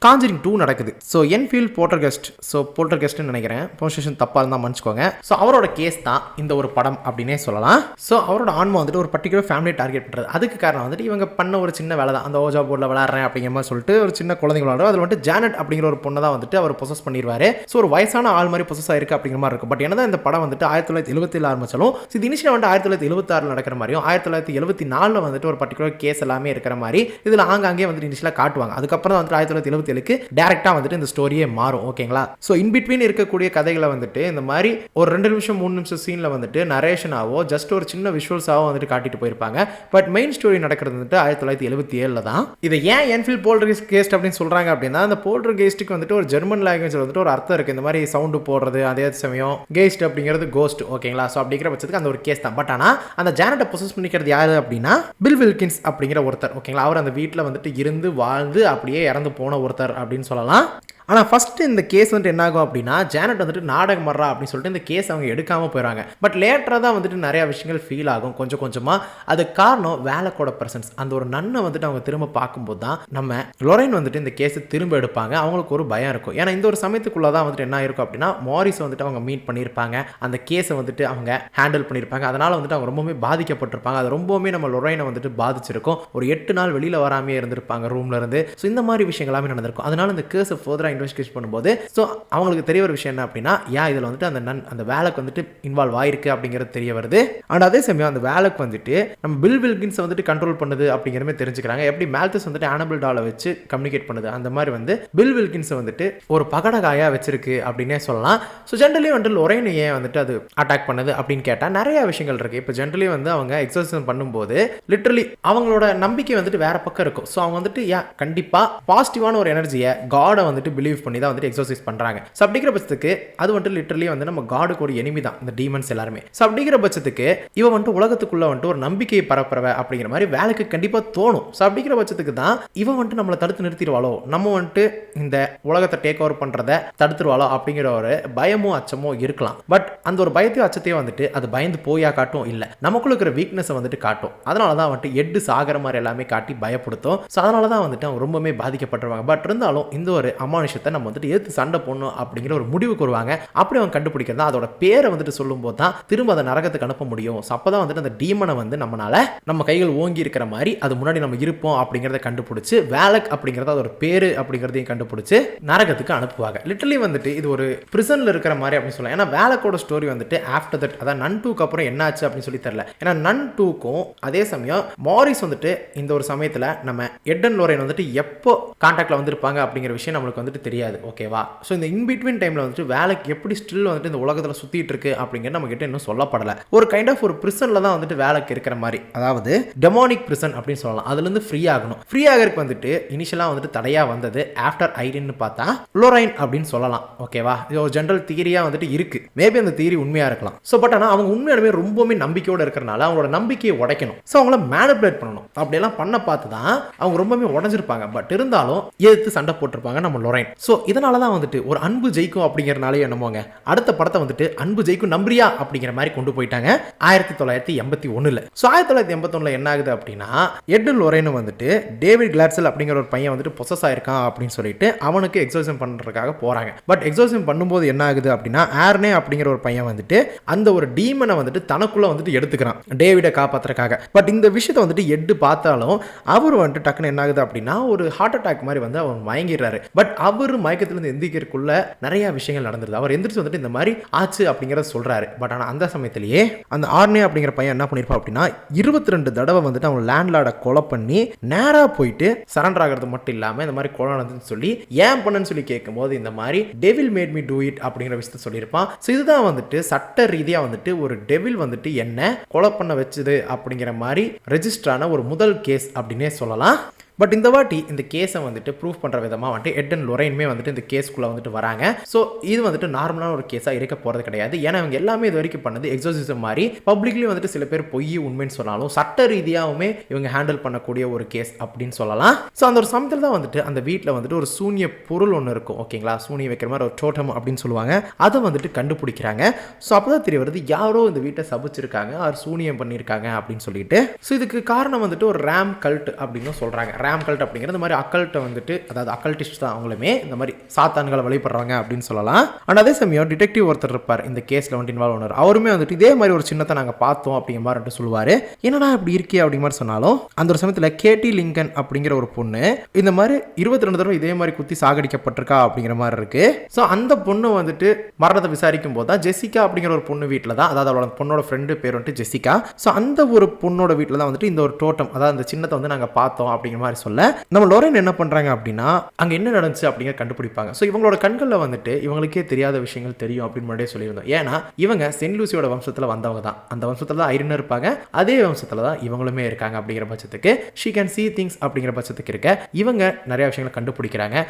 காஞ்சரிங் 2 நடக்குது. ஸோ என்ஃபீல்ட் போல்டர்கெஸ்ட், ஸோ போல்டர்கெஸ்ட்னு நினைக்கிறேன், ப்ரொனன்சியேஷன் தப்பா இருந்தால் மன்னிச்சுக்கோங்க. ஸோ அவரோட கேஸ் தான் இந்த ஒரு படம் அப்படின்னே சொல்லலாம். ஸோ அவரோட ஆன்மா வந்துட்டு ஒரு பர்டிகுலர் ஃபேமிலி டார்கெட் பண்ணுறது. அதுக்கு காரணம் வந்துட்டு இவங்க பண்ண ஒரு சின்ன வேலை தான். அந்த ஓஜா போர்டில் விளையாடுறேன் அப்படிங்கிற மாதிரி சொல்லிட்டு ஒரு சின்ன குழந்தைங்க விளையாடுறோம். அதில் வந்துட்டு ஜானட் அப்படிங்கிற ஒரு பொண்ணை தான் வந்துட்டு அவர் பொசஸ் பண்ணிடுவாரு. ஸோ ஒரு வயசான ஆள் மாதிரி பொசஸ் ஆயிருக்கு அப்படிங்கிற மாதிரி இருக்கும். பட் என்னதான் இந்த படம் வந்துட்டு 1977 ஆரம்பிச்சாலும் இது இனிஷியல் வந்து 1976 நடக்கிற மாதிரியும் 1974 வந்துட்டு ஒரு பர்டிகுலர் கேஸ் எல்லாமே இருக்கிற மாதிரி இதில் ஆங்காங்கே வந்துட்டு இனிஷியலாக காட்டுவாங்க. அதுக்கப்புறம் வந்துட்டு 1977 டேரக்டாக வந்துட்டு இந்த ஸ்டோரியே மாறும். ஓகேங்களா, ஸோ இன்பிட்வீன் இருக்கக்கூடிய கதைகளை வந்துட்டு இந்த மாதிரி ஒரு 2 நிமிஷம் 3 நிமிஷம் சீனில் வந்துட்டு நரேஷனாவோ ஜஸ்ட் ஒரு சின்ன விஷுவல்ஸாவோ வந்துட்டு காட்டிட்டு போயிருப்பாங்க. பட் மெயின் ஸ்டோரி நடக்கிறது வந்துட்டு 1977 தான். இதை ஏன் என்ஃபீல்ட் போல்டர்கெஸ்ட் அப்படின்னு சொல்றாங்க அப்படின்னா அந்த போல்டர்கெஸ்ட்டுக்கு வந்துட்டு ஒரு ஜெர்மன் லாங்குவேஜ் வந்துட்டு ஒரு அர்த்தம் இருக்கு. இந்த மாதிரி சவுண்டு போடுறது, அதே சமயம் கெஸ்ட் அப்படிங்கிறது கோஸ்ட். ஓகேங்களா, ஸோ அப்படிங்கிற பட்சத்துக்கு அந்த ஒரு கேஸ் தான். பட் ஆனால் அந்த ஜானட்டை பொசஸ் பண்ணிக்கிறது யாரு அப்படின்னா பில் வில்கின்ஸ் அப்படிங்கிற ஒருத்தர். ஓகேங்களா, அவர் அந்த வீட்டில் வந்துட்டு இருந்து வாழ்ந்து அப்படியே இறந்து போன ஒருத்தர் அப்படின்னு சொல்லலாம். ஆனால் ஃபஸ்ட்டு இந்த கேஸ் வந்துட்டு என்ன ஆகும் அப்படின்னா ஜானட் வந்துட்டு நாடகம் வர்றா அப்படின்னு சொல்லிட்டு இந்த கேஸ் அவங்க எடுக்காமல் போயிடுறாங்க. பட் லேட்டராக தான் வந்துட்டு நிறையா விஷயங்கள் ஃபீல் ஆகும் கொஞ்சம் கொஞ்சமாக. அது காரணம் வேலக்கோட பிரசன்ஸ். அந்த ஒரு நன்னை வந்துட்டு அவங்க திரும்ப பார்க்கும்போது தான் நம்ம லொரைன் வந்துட்டு இந்த கேஸை திரும்ப எடுப்பாங்க. அவங்களுக்கு ஒரு பயம் இருக்கும். ஏன்னா இந்த ஒரு சமயத்துக்குள்ளே தான் வந்துட்டு என்ன இருக்கும் அப்படின்னா மாரிஸ் வந்துட்டு அவங்க மீட் பண்ணியிருப்பாங்க. அந்த கேஸை வந்துட்டு அவங்க ஹேண்டில் பண்ணியிருப்பாங்க. அதனால் வந்துட்டு அவங்க ரொம்பவுமே பாதிக்கப்பட்டிருப்பாங்க. அது ரொம்பவுமே நம்ம லொரைனை வந்துட்டு பாதிச்சிருக்கும். ஒரு 8 நாள் வெளியில் வராமே இருந்திருப்பாங்க ரூம்ல இருந்து. ஸோ இந்த மாதிரி விஷயங்களாமே நடந்திருக்கும். அதனால இந்த கேஸை ஃபர்தராக இன்வெஸ்டிகேட் பண்ணும்போது ஸோ அவங்களுக்கு தெரிய ஒரு விஷயம் என்ன அப்படின்னா இதில் வந்துட்டு அந்த வேலைக்கு வந்துட்டு இன்வால்வ் ஆயிருக்கு அப்படிங்கிறது தெரிய வருது. அண்ட் அதே சமயம் அந்த வேலைக்கு வந்துட்டு நம்ம பில் வில்கின்ஸ் வந்துட்டு கண்ட்ரோல் பண்ணுது அப்படிங்கிறமே தெரிஞ்சுக்கிறாங்க. எப்படி மேல்தஸ் வந்துட்டு ஆனபிள் டாலை வச்சு கம்யூனிகேட் பண்ணுது அந்த மாதிரி வந்து பில் வில்கின்ஸ் வந்துட்டு ஒரு பகடகாயா வச்சிருக்கு அப்படின்னே சொல்லலாம். ஸோ ஜென்ரலி வந்துட்டு லொரைன் ஏன் வந்துட்டு அது அட்டாக் பண்ணுது அப்படின்னு கேட்டால் நிறைய விஷயங்கள் இருக்கு. இப்போ ஜென்ரலி வந்து அவங்க எக்ஸர்சைஸ் பண்ணும்போது லிட்டரலி அவங்களோட நம்பிக்கை வந்துட்டு வேற பக்கம் இருக்கும். ஸோ அவங்க வந்துட்டு கண்டிப்பாக பாசிட்டிவான ஒரு எனர்ஜியை காடை வந்துட்டு பிலீவ் பண்ணி தான் வந்துட்டு எக்ஸர்சைஸ் பண்றாங்க. ஸோ அப்படிங்கிற பட்சத்துக்கு அது வந்துட்டு லிட்டரலி வந்து நம்ம காடுக்கு ஒரு எனிமி தான் இந்த டீமன்ஸ் எல்லாருமே. ஸோ அப்படிங்கிற பட்சத்துக்கு இவன் வந்துட்டு உலகத்துக்குள்ள வந்துட்டு ஒரு நம்பிக்கையை பரப்புறவ அப்படிங்கிற மாதிரி வேலைக்கு கண்டிப்பாக தோணும். ஸோ அப்படிங்கிற பட்சத்துக்கு தான் இவன் வந்துட்டு நம்மளை தடுத்து நிறுத்திடுவாளோ, நம்ம வந்துட்டு இந்த உலகத்தை டேக் ஓவர் பண்றதை தடுத்துருவாளோ அப்படிங்கிற ஒரு பயமோ அச்சமோ இருக்கலாம். பட் அந்த ஒரு பயத்தையும் அச்சத்தையும் வந்துட்டு அது பயந்து போயா காட்டும், இல்லை நமக்குள்ள இருக்கிற வீக்னஸை வந்துட்டு காட்டும். அதனால தான் வந்துட்டு எட்டு சாகர மாதிரி எல்லாமே காட்டி பயப்படுத்தும். ஸோ அதனால தான் வந்துட்டு அவங்க ரொம்பவே பாதிக்கப்பட்டுருவாங்க. பட் இருந்தாலும் இந்த ஒரு அமானுஷத்தை நம்ம வந்துட்டு ஏத்து சண்டை போடணும் அப்படிங்கிற ஒரு முடிவுக்கு வருவாங்க. அப்படி அவங்க கண்டுபிடிக்கிறது அதோட பேரை வந்துட்டு சொல்லும் போது தான் திரும்ப அதை நரகத்துக்கு அனுப்ப முடியும். அப்பதான் வந்துட்டு அந்த டீமனை வந்து நம்மளால நம்ம கைகள் ஓங்கி இருக்கிற மாதிரி அது முன்னாடி நம்ம இருப்போம் அப்படிங்கிறத கண்டுபிடிச்சு வேலக் அப்படிங்கிறத அதோட பேரு அப்படிங்கிறதையும் கண்டுபிடிச்சு நரகத்துக்கு அனுப்புவாங்க. லிட்டரலி வந்துட்டு இது ஒரு பிரிசன்ல இருக்கிற மாதிரி அப்படின்னு சொல்லலாம். ஏன்னா வேலக்கோட ஸ்டோரி வந்துட்டு ஆஃப்டர் தட் அதான் நன் 2க்கு அப்புறம் என்ன ஆச்சு அப்படின்னு சொல்லி தெரியல. ஏன்னா நன் 2க்கும் அதே சமயம் மாரிஸ் வந்துட்டு இந்த ஒரு சமயத்துல நம்ம எட் அண்ட் லொரைன் வந்துட்டு எப்போ கான்டாக்ட்ல வந்திருப்பாங்க அப்படிங்கிற விஷயம் நம்மளுக்கு வந்துட்டு தெரியாது. ஓகேவா? ஸோ இந்த இன்பிட்வீன் டைமில் வந்துட்டு வேலைக்கு எப்படி ஸ்டில் வந்துட்டு இந்த உலகத்தில் சுற்றிட்டு இருக்கு அப்படிங்கிறது நம்ம கிட்ட இன்னும் சொல்லப்படலை. ஒரு கைண்ட் ஆஃப் ஒரு பிரிசனில் தான் வந்துட்டு வேலைக்கு இருக்கிற மாதிரி, அதாவது டெமானிக் பிரிசன் அப்படின்னு சொல்லலாம். அதுலேருந்து ஃப்ரீ ஆகணும். ஃப்ரீ ஆகிறதுக்கு வந்துட்டு இனிஷியலாக வந்துட்டு தடையாக வந்தது ஆஃப்டர் ஐரின்னு பார்த்தா லொரைன் அப்படின்னு சொல்லலாம். ஓகேவா? இது ஒரு ஜென்ரல் தியரியாக வந்துட்டு இருக்கு. மேபி அந்த தியரி உண்மையாக இருக்கலாம். ஸோ பட் ஆனால் அவங்க உண்மையாலுமே ரொம்பவுமே நம்பிக்கையோடு இருக்கிறனால அவங்களோட நம்பிக்கையை உடைக்கணும். ஸோ அவங்கள மேனிபுலேட் பண்ணணும். அப்படியெல்லாம் பண்ண பார்த்து தான் அவங்க ரொம்பவே உடஞ்சிருப்பாங்க. பட் இருந்தாலும் எதிர்த்து சண்டை போட்டிருப்பாங்க நம்ம லொரைன். ஸோ இதனால தான் வந்துட்டு ஒரு அன்பு ஜெயிக்கும் அப்படிங்கிறனாலே என்னமோங்க அடுத்த படத்தை வந்துட்டு அன்பு ஜெயிக்கும் நம்புறியா அப்படிங்கிற மாதிரி கொண்டு போயிட்டாங்க 1981. ஸோ 1981 என்ன ஆகுது அப்படின்னா எட் லொரைன் வந்துட்டு டேவிட் கிளாட்செல் அப்படிங்கிற ஒரு பையன் வந்துட்டு பொசஸ் ஆயிருக்கான் அப்படின்னு சொல்லிட்டு அவனுக்கு எக்ஸோசியம் பண்றதுக்காக போறாங்க. பட் எக்ஸோசியம் பண்ணும்போது என்ன ஆகுது அப்படின்னா ஆர்னே அப்படிங்கிற ஒரு பையன் வந்துட்டு அந்த ஒரு டீமனை வந்துட்டு தனக்குள்ள வந்துட்டு எடுத்துக்கிறான் டேவிடை காப்பாத்துறதுக்காக. பட் இந்த விஷயத்தை வந்துட்டு எட்டு பார்த்தாலும் அவர் வந்துட்டு டக்குன்னு என்ன ஆகுது அப்படின்னா ஒரு ஹார்ட் அட்டாக் மாதிரி வந்து அவர் மயங்கிடுறாரு. பட் அவர் மயக்கத்திலிருந்து எந்திரிக்கிறதுக்குள்ள நிறைய விஷயங்கள் நடந்துருது. அவர் எந்திரிச்சு வந்துட்டு இந்த மாதிரி ஆச்சு அப்படிங்கறத சொல்றாரு. பட் ஆனால் அந்த சமயத்திலேயே அந்த ஆர்னே அப்படிங்கிற பையன் என்ன பண்ணிருப்பா அப்படின்னா 22 தடவை வந்துட்டு அவங்க லேண்ட்லார்டை கொலை பண்ணி நேரா போயிட்டு சரண்டர் ஆகிறது மட்டும் இல்லாம இந்த மாதிரி கொலை நடந்துன்னு சொல்லி ஏன் பண்ணன்னு சொல்லி கேட்கும்போது இந்த மாதிரி devil made me do it அப்படிங்கிற விஷயத்த சொல்லியிருப்பான். ஸோ இதுதான் வந்துட்டு சட்ட ரீதியா வந்துட்டு ஒரு டெவில் வந்துட்டு என்ன கொலை பண்ண வச்சது அப்படிங்கிற மாதிரி ரெஜிஸ்டர் ஆன ஒரு முதல் கேஸ் அப்படின்னே சொல்லலாம். பட் இந்த வாட்டி இந்த கேஸை வந்துட்டு ப்ரூவ் பண்ணுற விதமாக வந்துட்டு எட் அண்ட் லொரைனுமே வந்துட்டு இந்த கேஸ்க்குள்ளே வந்துட்டு வராங்க. ஸோ இது வந்துட்டு நார்மலான ஒரு கேஸாக இருக்க போகிறது கிடையாது. ஏன்னா இவங்க எல்லாமே இது வரைக்கும் பண்ணது எக்ஸோசிசம் மாதிரி பப்ளிக்லேயும் வந்துட்டு சில பேர் பொய் உண்மைன்னு சொன்னாலும் சட்ட ரீதியாகவுமே இவங்க ஹேண்டில் பண்ணக்கூடிய ஒரு கேஸ் அப்படின்னு சொல்லலாம். ஸோ அந்த ஒரு சமயத்தில் தான் வந்துட்டு அந்த வீட்டில் வந்துட்டு ஒரு சூனிய பொருள் ஒன்று இருக்கும். ஓகேங்களா? சூனிய வைக்கிற மாதிரி ஒரு டோட்டம் அப்படின்னு சொல்லுவாங்க. அதை வந்துட்டு கண்டுபிடிக்கிறாங்க. ஸோ அப்போ தான் தெரிய வருது யாரோ இந்த வீட்டை சபிச்சிருக்காங்க, அவர் சூனியம் பண்ணியிருக்காங்க அப்படின்னு சொல்லிட்டு. ஸோ இதுக்கு காரணம் வந்துட்டு ஒரு ரேம் கல்ட் அப்படின்னு சொல்கிறாங்க. ரேம் கல்ட் அப்படிங்கிறது இந்த மாதிரி அக்கல்ட்டை வந்துட்டு, அதாவது அக்கல்டிஸ்ட் தான் அவங்களுமே, இந்த மாதிரி சாத்தான்களை வழிபடுறாங்க அப்படின்னு சொல்லலாம். ஆனால் அதே சமயம் டிடெக்டிவ் ஒருத்தர் இருப்பார் இந்த கேஸில் வந்துட்டு இன்வால்வ் ஆனார். அவருமே வந்துட்டு இதே மாதிரி ஒரு சின்னத்தை நாங்கள் பார்த்தோம் அப்படிங்கிற மாதிரி வந்துட்டு சொல்லுவார். என்னடா இப்படி இருக்கே அப்படிங்கிற மாதிரி சொன்னாலும் அந்த ஒரு சமயத்தில் கேட்டி லிங்கன் அப்படிங்கிற ஒரு பொண்ணு இந்த மாதிரி 22 தடவை இதே மாதிரி குத்தி சாகடிக்கப்பட்டிருக்கா அப்படிங்கிற மாதிரி இருக்கு. ஸோ அந்த பொண்ணு வந்துட்டு மரணத்தை விசாரிக்கும் போது தான் ஜெசிகா அப்படிங்கிற ஒரு பொண்ணு வீட்டில் தான், அதாவது அவளோட பொண்ணோட ஃப்ரெண்டு பேர் வந்துட்டு ஜெசிகா. ஸோ அந்த ஒரு பொண்ணோட வீட்டில் தான் வந்துட்டு இந்த ஒரு டோட்டம், அதாவது அந்த சின்னத்தை வந்து நாங்கள் பார்த்தோம் அப்படிங்கிற மாதிரி சொல்ல நம்ம லொரைன் என்ன பண்றாங்க அப்படின்னா அங்க என்ன நடந்துச்சு அப்படிங்கிற கண்டுபிடிப்பாங்க. ஸோ இவங்களோட கண்களில் வந்துட்டு இவங்களுக்கே தெரியாத விஷயங்கள் தெரியும் அப்படின்னு முன்னாடியே சொல்லியிருந்தோம். ஏன்னா இவங்க சென்ட் லூசியோட வம்சத்தில் வந்தவங்க தான். அந்த வம்சத்தில் தான் ஐரின் இருப்பாங்க, அதே வம்சத்தில் தான் இவங்களுமே இருக்காங்க. அப்படிங்கிற பட்சத்துக்கு ஷீ கேன் சீ திங்ஸ் அப்படிங்கிற பட்சத்துக்கு இருக்க இவங்க நிறைய விஷயங்களை கண்டுபிடிக்கிறாங்க.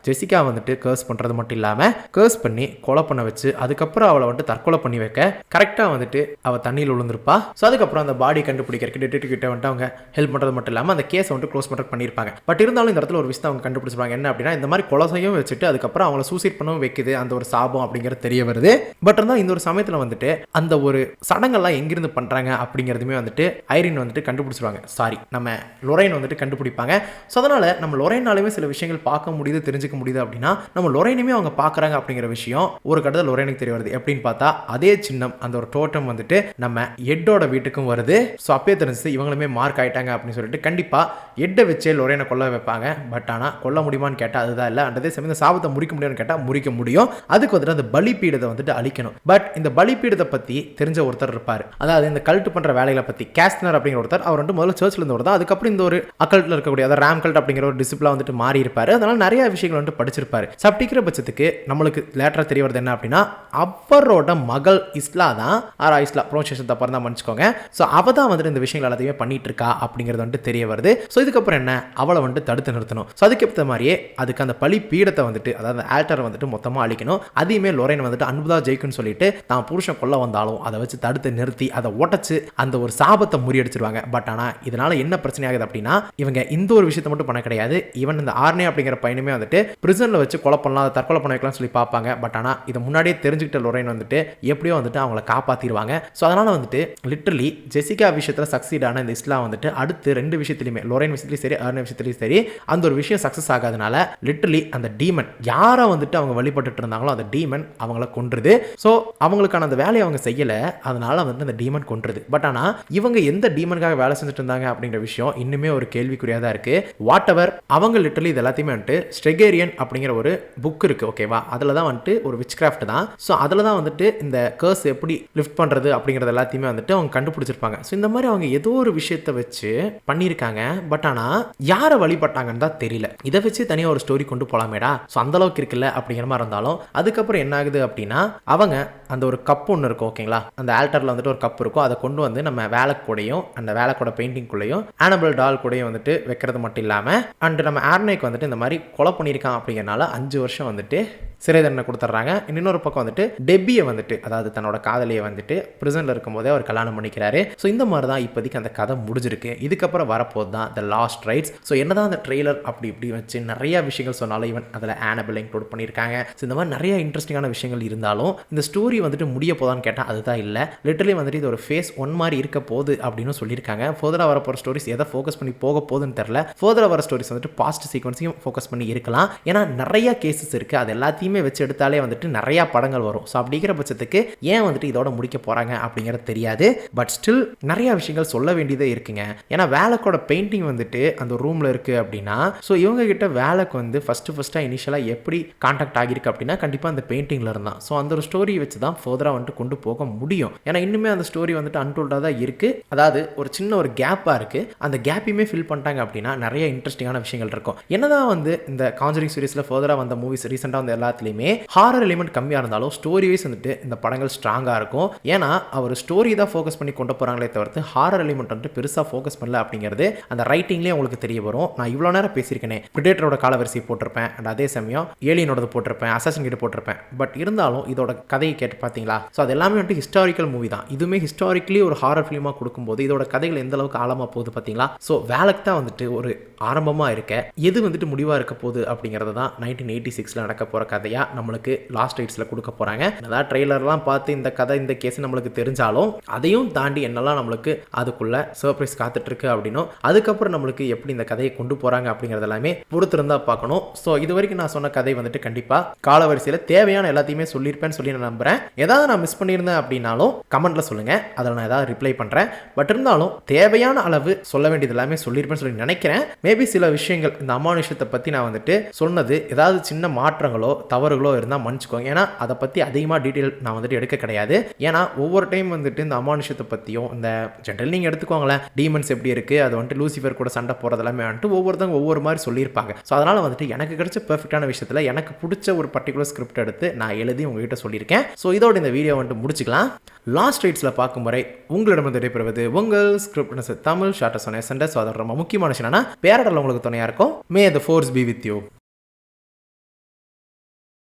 ஜெசிகா வந்துட்டு கர்ஸ் பண்றது மட்டும் இல்லாம கர்ஸ் பண்ணி கொலை பண்ண வச்சு அதுக்கப்புறம் அவளை வந்துட்டு தற்கொலை பண்ணி வைக்க கரெக்டாக வந்துட்டு அவள் தண்ணியில் விழுந்திருப்பா. ஸோ அதுக்கப்புறம் அந்த பாடி கண்டுபிடிக்கிறதுக்கு டிடெக்டிவ் கிட்ட வந்துட்டு அவங்க ஹெல்ப் பண்ணுறது மட்டும் இல்லாமல் அந்த கேஸை வந்துட்டு க்ளோஸ் பண்ணுறது பண்ணியிருப்பாங்க. பட் இருந்தாலும் இந்த இடத்துல ஒரு விஷயம் அவங்க கண்டுபிடிச்சிருப்பாங்க. என்ன அப்படின்னா இந்த மாதிரி கொலைசையும் வச்சுட்டு அதுக்கப்புறம் அவங்கள சூசைட் பண்ணவும் வைக்குது அந்த ஒரு சாபம் அப்படிங்கிறது தெரிய வருது. பட் இருந்தால் இந்த ஒரு சமயத்தில் வந்துட்டு அந்த ஒரு சடங்கெல்லாம் எங்கிருந்து பண்ணுறாங்க அப்படிங்கிறதுமே வந்துட்டு ஐரின் வந்துட்டு கண்டுபிடிச்சிருவாங்க. சாரி, நம்ம லொரைன் வந்துட்டு கண்டுபிடிப்பாங்க. ஸோ அதனால் நம்ம லொரைனாலுமே சில விஷயங்கள் பார்க்க முடியுது, தெரிஞ்சுக்க முடியுது அப்படின்னா நம்ம லொரைனுமே அவங்க பார்க்குறாங்க அப்படிங்கிற விஷயம் ஒரு கட்டத்தில் லொரைனுக்கு தெரிய வருது. எப்படின்னு பார்த்தா அதே சின்னம் அந்த ஒரு டோட்டம் வந்துட்டு நம்ம எட்டோட வீட்டுக்கும் வருது. ஸோ அப்பயே தெரிஞ்சு இவங்களுமே மார்க் ஆயிட்டாங்க அப்படின்னு சொல்லிட்டு கண்டிப்பாக எட்டை வச்சே லொரைனை கொல்ல வைப்பாங்க. பட் ஆனால் கொல்ல முடியுமான்னு கேட்டால் அதுதான் இல்லை. அதே சமயம் இந்த சாபத்தை முறிக்க முடியும்னு கேட்டால் முறிக்க முடியும். அதுக்கு வந்துட்டு அந்த பலிப்பீடத்தை வந்துட்டு அழிக்கணும். பட் இந்த பலிப்பீடத்தை பற்றி தெரிஞ்ச ஒருத்தர் இருப்பார், அதாவது இந்த கல்ட் பண்ணுற வேலைகளை பற்றி கேஸ்டனர் அப்படிங்கிற ஒருத்தர். அவர் வந்து முதல்ல சர்ச்சில் இருந்து வருது, அதுக்கப்புறம் இந்த ஒரு அக்கல்ட்டில் இருக்கக்கூடிய அதாவது ரேம் கல்ட் அப்படிங்கிற ஒரு டிசிப்ளா வந்துட்டு மாறி இருப்பார். அதனால நிறைய விஷயங்கள் வந்துட்டு படிச்சிருப்பாரு. சப்டிக்கிற பட்சத்துக்கு நம்மளுக்கு லேட்டராக தெரிய வருது என்ன அப்படின்னா அவரோட மகள் இஸ்லா தான், இஸ்லா ப்ரொனன்சியேஷன் தப்பாக தான் மன்னிச்சுக்கோங்க. ஸோ அவ தான் வந்துட்டு இந்த விஷயங்கள் எல்லாத்தையுமே பண்ணிட்டு இருக்கா அப்படிங்கிறது வந்துட்டு தெரிய வருது. ஸோ இதுக்கப்புறம் என்ன, அவளை வந்துட்டு தடுத்து நிறுத்தணும். ஸோ அதுக்கேற்ற மாதிரியே அதுக்கு அந்த பழி பீடத்தை வந்துட்டு, அதாவது ஆல்டரை வந்துட்டு மொத்தமாக அழிக்கணும். அதையுமே லொரைன் வந்துட்டு அன்புதா ஜெயிக்குன்னு சொல்லிட்டு தான் புருஷன் கொல்ல வந்தாலும் அதை வச்சு தடுத்து நிறுத்தி அதை உடச்சு அந்த ஒரு சாபத்தை முறியடிச்சிருவாங்க. பட் ஆனால் இதனால என்ன பிரச்சனை ஆகுது அப்படின்னா இவங்க இந்த ஒரு விஷயத்தை மட்டும் பண்ண கிடையாது. ஈவன் இந்த ஆர்னே அப்படிங்கிற பையனுமே வந்துட்டு பிரிசனில் வச்சு கொலை பண்ணலாம், தற்கொலை பண்ண வைக்கலாம் சொல்லி பார்ப்பாங்க. பட் ஆனால் இதை முன்னாடியே தெரிஞ்சுக்கிட்ட லொரைன் வந்துட்டு எப்படியோ வந்துட்டு அவங்கள காப்பாற்றிடுவாங்க. ஸோ அதனால வந்துட்டு லிட்டரலி ஜெசிகா விஷயத்தில் சக்சீட் ஆன இந்த இஸ்லாம் வந்துட்டு அடுத்து 2 விஷயத்துலையுமே லொரைன் விஷயத்துலையும் சரி ஆர்னே விஷயத்துலையும் சரி அந்த ஒரு விஷயம் சக்ஸஸ் ஆகாதனால லிட்டரலி அந்த டீமன் யாரை வந்துட்டு அவங்க வழிபட்டு இருந்தாங்களோ அந்த டீமன் அவங்கள கொன்றுது. ஸோ அவங்களுக்கான அந்த வேலையை அவங்க செய்யலை, அதனால வந்து அந்த டீமன் கொன்றுது. பட் ஆனால் இவங்க எந்த டீமனுக்காக வேலை செஞ்சுட்டு இருந்தாங்க அப்படிங்கிற விஷயம் இன்னுமே ஒரு கேள்விக்குறியாக தான் இருக்கு. வாட் எவர் அவங்க லிட்டரலி இது எல்லாத்தையுமே வந்துட்டு ஸ்ட்ரெகேரியன் அப்படிங்கிற ஒரு புக் இருக்கு, ஓகேவா, அதில் தான் வந்துட்டு ஒரு விச் கிராஃப்ட் தான். ஸோ அதில் தான் வந்துட்டு இந்த கர்ஸ் எப்படி லிஃப்ட் பண்ணுறது அப்படிங்கிறது எல்லாத்தையுமே வந்துட்டு அவங்க கண்டுபிடிச்சிருப்பாங்க. ஸோ இந்த மாதிரி அவங்க ஏதோ ஒரு விஷயத்தை வச்சு பண்ணியிருக்காங்க. பட் ஆனால் யாரை வழிபட்டாங்கன்னு தான் தெரியல. இதை வச்சு தனியாக ஒரு ஸ்டோரி கொண்டு போகலாமேடா, ஸோ அந்தளவுக்கு இருக்குல்ல அப்படிங்கிற மாதிரி இருந்தாலும் அதுக்கப்புறம் என்ன ஆகுது அப்படின்னா அவங்க அந்த ஒரு கப் ஒன்று இருக்கும் ஓகேங்களா, அந்த ஆல்டரில் வந்துட்டு ஒரு கப் இருக்கும், அதை கொண்டு வந்து நம்ம வேலைக்கூடையும் அந்த வேலைக்கூட பெயிண்டிங்குள்ளேயும் ஆனபிள் டால் கூடயும் வந்துட்டு வைக்கிறது மட்டும் இல்லாமல் அண்டு நம்ம ஆர்னைக்கு வந்துட்டு இந்த மாதிரி கொலை பண்ணியிருக்கான் அப்படிங்கிறனால 5 வருஷம் வந்துட்டு சிறை தண்டனை கொடுத்துட்றாங்க. இன்னொரு பக்கம் வந்துட்டு டெப்பியை வந்துட்டு அதாவது தன்னோட காதலியை வந்துட்டு பிரிசனில் இருக்கும்போதே அவர் கல்யாணம் பண்ணிக்கிறாரு. ஸோ இந்த மாதிரி தான் இப்போதைக்கு அந்த கதை முடிஞ்சிருக்கு. இதுக்கப்புறம் வரப்போது தான் த லாஸ்ட் ரைட்ஸ். ஸோ என்னதான் அந்த ட்ரெய்லர் அப்படி இப்படி வச்சு நிறைய விஷயங்கள் சொன்னாலும் ஈவன் அதில் ஆனபிள் இன்க்ளூட் பண்ணியிருக்காங்க. ஸோ இந்த மாதிரி நிறைய இன்ட்ரெஸ்டிங்கான விஷயங்கள் இருந்தாலும் இந்த ஸ்டோரி வந்துட்டு முடிய போதான்னு கேட்டால் அதுதான் இல்லை. லிட்டரலி வந்துட்டு இது ஒரு ஃபேஸ் 1 மாதிரி இருக்க போகுது அப்படின்னு சொல்லியிருக்காங்க. ஃபர்தராக வரப்போகிற ஸ்டோரிஸ் எதை ஃபோக்கஸ் பண்ணி போக போகுதுன்னு தெரில. ஃபர்தராக வர ஸ்டோரிஸ் வந்துட்டு பாஸ்ட் சீக்வன்ஸையும் ஃபோக்கஸ் பண்ணி இருக்கலாம். ஏன்னா நிறைய கேசஸ் இருக்குது, அது எல்லாத்தையுமே வச்சு எடுத்தாலே வந்துட்டு நிறைய படங்கள் வரும். ஸோ அப்படிங்கிற பட்சத்துக்கு ஏன் வந்துட்டு இதோட முடிக்க போகிறாங்க அப்படிங்கிறது தெரியாது. பட் ஸ்டில் நிறைய விஷயங்கள் சொல்ல வேண்டியதே இருக்குங்க. ஏன்னா வேலைக்கோட பெயிண்டிங் வந்துட்டு அந்த ரூமில் இருக்குது அப்படின்னா ஸோ இவங்க கிட்ட வேலைக்கு வந்து ஃபஸ்ட்டாக இனிஷியலாக எப்படி கான்டாக்ட் ஆகியிருக்கு அப்படின்னா கண்டிப்பாக அந்த பெயிண்டிங்கில் இருந்தான். ஸோ அந்த ஒரு ஸ்டோரி வச்சு தான் ஃபர்தராக வந்துட்டு கொண்டு போக முடியும். ஏன்னா இன்னுமே அந்த ஸ்டோரி வந்துட்டு அன்டோல்டாக தான் இருக்குது. அதாவது ஒரு சின்ன ஒரு கேப்பாக இருக்குது. அந்த கேப்பையுமே ஃபில் பண்ணிட்டாங்க அப்படின்னா நிறைய இன்ட்ரெஸ்டிங்கான விஷயங்கள் இருக்கும். என்னதான் வந்து இந்த கான்ஜரிங் சீரிஸில் ஃபர்தராக வந்த மூவிஸ் ரீசெண்டாக வந்து எல்லாத்துலேயுமே ஹாரர் எலிமெண்ட் கம்மியாக இருந்தாலும் ஸ்டோரி வைஸ் வந்துட்டு இந்த படங்கள் ஸ்ட்ராங்காக இருக்கும். ஏன்னா அவர் ஸ்டோரி தான் ஃபோக்கஸ் பண்ணி கொண்டு போகிறாங்களே தவிர்த்து ஹாரர் எலிமெண்ட் வந்துட்டு பெருசாக ஃபோக்கஸ் பண்ணல அப்படிங்கிறது அந்த ரைட்டிங்லேயே உங்களுக்கு தெரிய வரும். நான் இவ்வளோ நேரம் பேசியிருக்கேனே, பிரிடேட்டரோட காலவரிசை போட்டிருப்பேன் அண்ட் அதே சமயம் ஏலியனோட போட்டிருப்பேன், அசாசின் கிட்ட போட்டிருப்பேன். பட் இருந்தாலும் இதோட கதையை கேட்டு பார்த்தீங்களா, ஸோ அது எல்லாமே வந்துட்டு ஹிஸ்டாரிக்கல் மூவி தான். இதுவுமே ஹிஸ்டாரிக்கலி ஒரு ஹாரர் ஃபிலிமாக கொடுக்கும்போது இதோட கதைகள் எந்த அளவுக்கு ஆழமாக போகுது பார்த்தீங்களா. ஸோ வேலைக்கு தான் வந்துட்டு ஒரு ஆரம்பமாக இருக்க எது வந்துட்டு முடிவாக இருக்க போகுது அப்படிங்கிறது தான் 1986 நடக்க போகிற கதையாக நம்மளுக்கு லாஸ்ட் ரைட்ஸில் கொடுக்க போகிறாங்க. அதாவது ட்ரெய்லர்லாம் பார்த்து இந்த கதை இந்த கேஸ் நம்மளுக்கு தெரிஞ்சாலும் அதையும் தாண்டி என்னெல்லாம் நம்மளுக்கு அதுக்குள்ள சர்ப்ரைஸ் காத்துட்ருக்கு அப்படின்னும் அதுக்கப்புறம் நம்மளுக்கு எப்படி இந்த கதையை கொண்டு போகிறாங்க அப்படிங்கிறது எல்லாமே பொறுத்திருந்தா பார்க்கணும். ஸோ இது வரைக்கும் நான் சொன்ன கதை வந்துட்டு கண்டிப்பாக காலவரிசையில் தேவையான எல்லாத்தையுமே சொல்லியிருப்பேன்னு சொல்லி நான் நம்புகிறேன். ஏதாவது நான் மிஸ் பண்ணியிருந்தேன் அப்படின்னாலும் கமெண்ட்டில் சொல்லுங்கள், அதில் நான் ஏதாவது ரிப்ளை பண்ணுறேன். பட் இருந்தாலும் தேவையான அளவு சொல்ல வேண்டியது எல்லாமே சொல்லியிருப்பேன்னு சொல்லி நினைக்கிறேன். மேபி சில விஷயங்கள் இந்த அமானுஷத்தை பற்றி நான் வந்துட்டு சொன்னது ஏதாவது சின்ன மாற்றங்களோ தவறுகளோ இருந்தால் மன்னிச்சுக்கோங்க. ஏன்னா அதை பற்றி அதிகமாக டீட்டெயில் நான் வந்துட்டு எடுக்க கிடையாது. ஏன்னா ஒவ்வொரு டைம் வந்துட்டு இந்த அமானுஷத்தை பற்றியும் இந்த ஜென்ரல் நீங்கள் எடுத்துக்கோங்களேன், டீமன்ஸ் எப்படி இருக்குது, அது வந்துட்டு லூசிஃபர் கூட சண்டை போகிறது எல்லாமே வந்துட்டு ஒவ்வொருத்தவங்க ஒவ்வொரு மாதிரி சொல்லியிருப்பாங்க. ஸோ அதனால் வந்துட்டு எனக்கு கிடைச்ச பெர்ஃபெக்டான விஷயத்தில் எனக்கு பிடிச்ச ஒரு பர்டிகுலர் ஸ்கிரிப்ட் எடுத்து நான் எழுதி உங்ககிட்ட சொல்லியிருக்கேன். ஸோ இதோட இந்த வீடியோ வந்துட்டு முடிச்சுக்கலாம். லாஸ்ட் ரைட்ஸில் பார்க்கும் வரை உங்களிடம் விடைபெறுவது உங்கள் ஸ்கிரிப்ட் தமிழ் ஷார்ட்டஸ் ஒன் எசண்டஸ். ஸோ அதோட ரொம்ப முக்கியமான விஷயம் என்னன்னா பேரடல் உங்களுக்கு துணையாக இருக்கும். May the force be with you.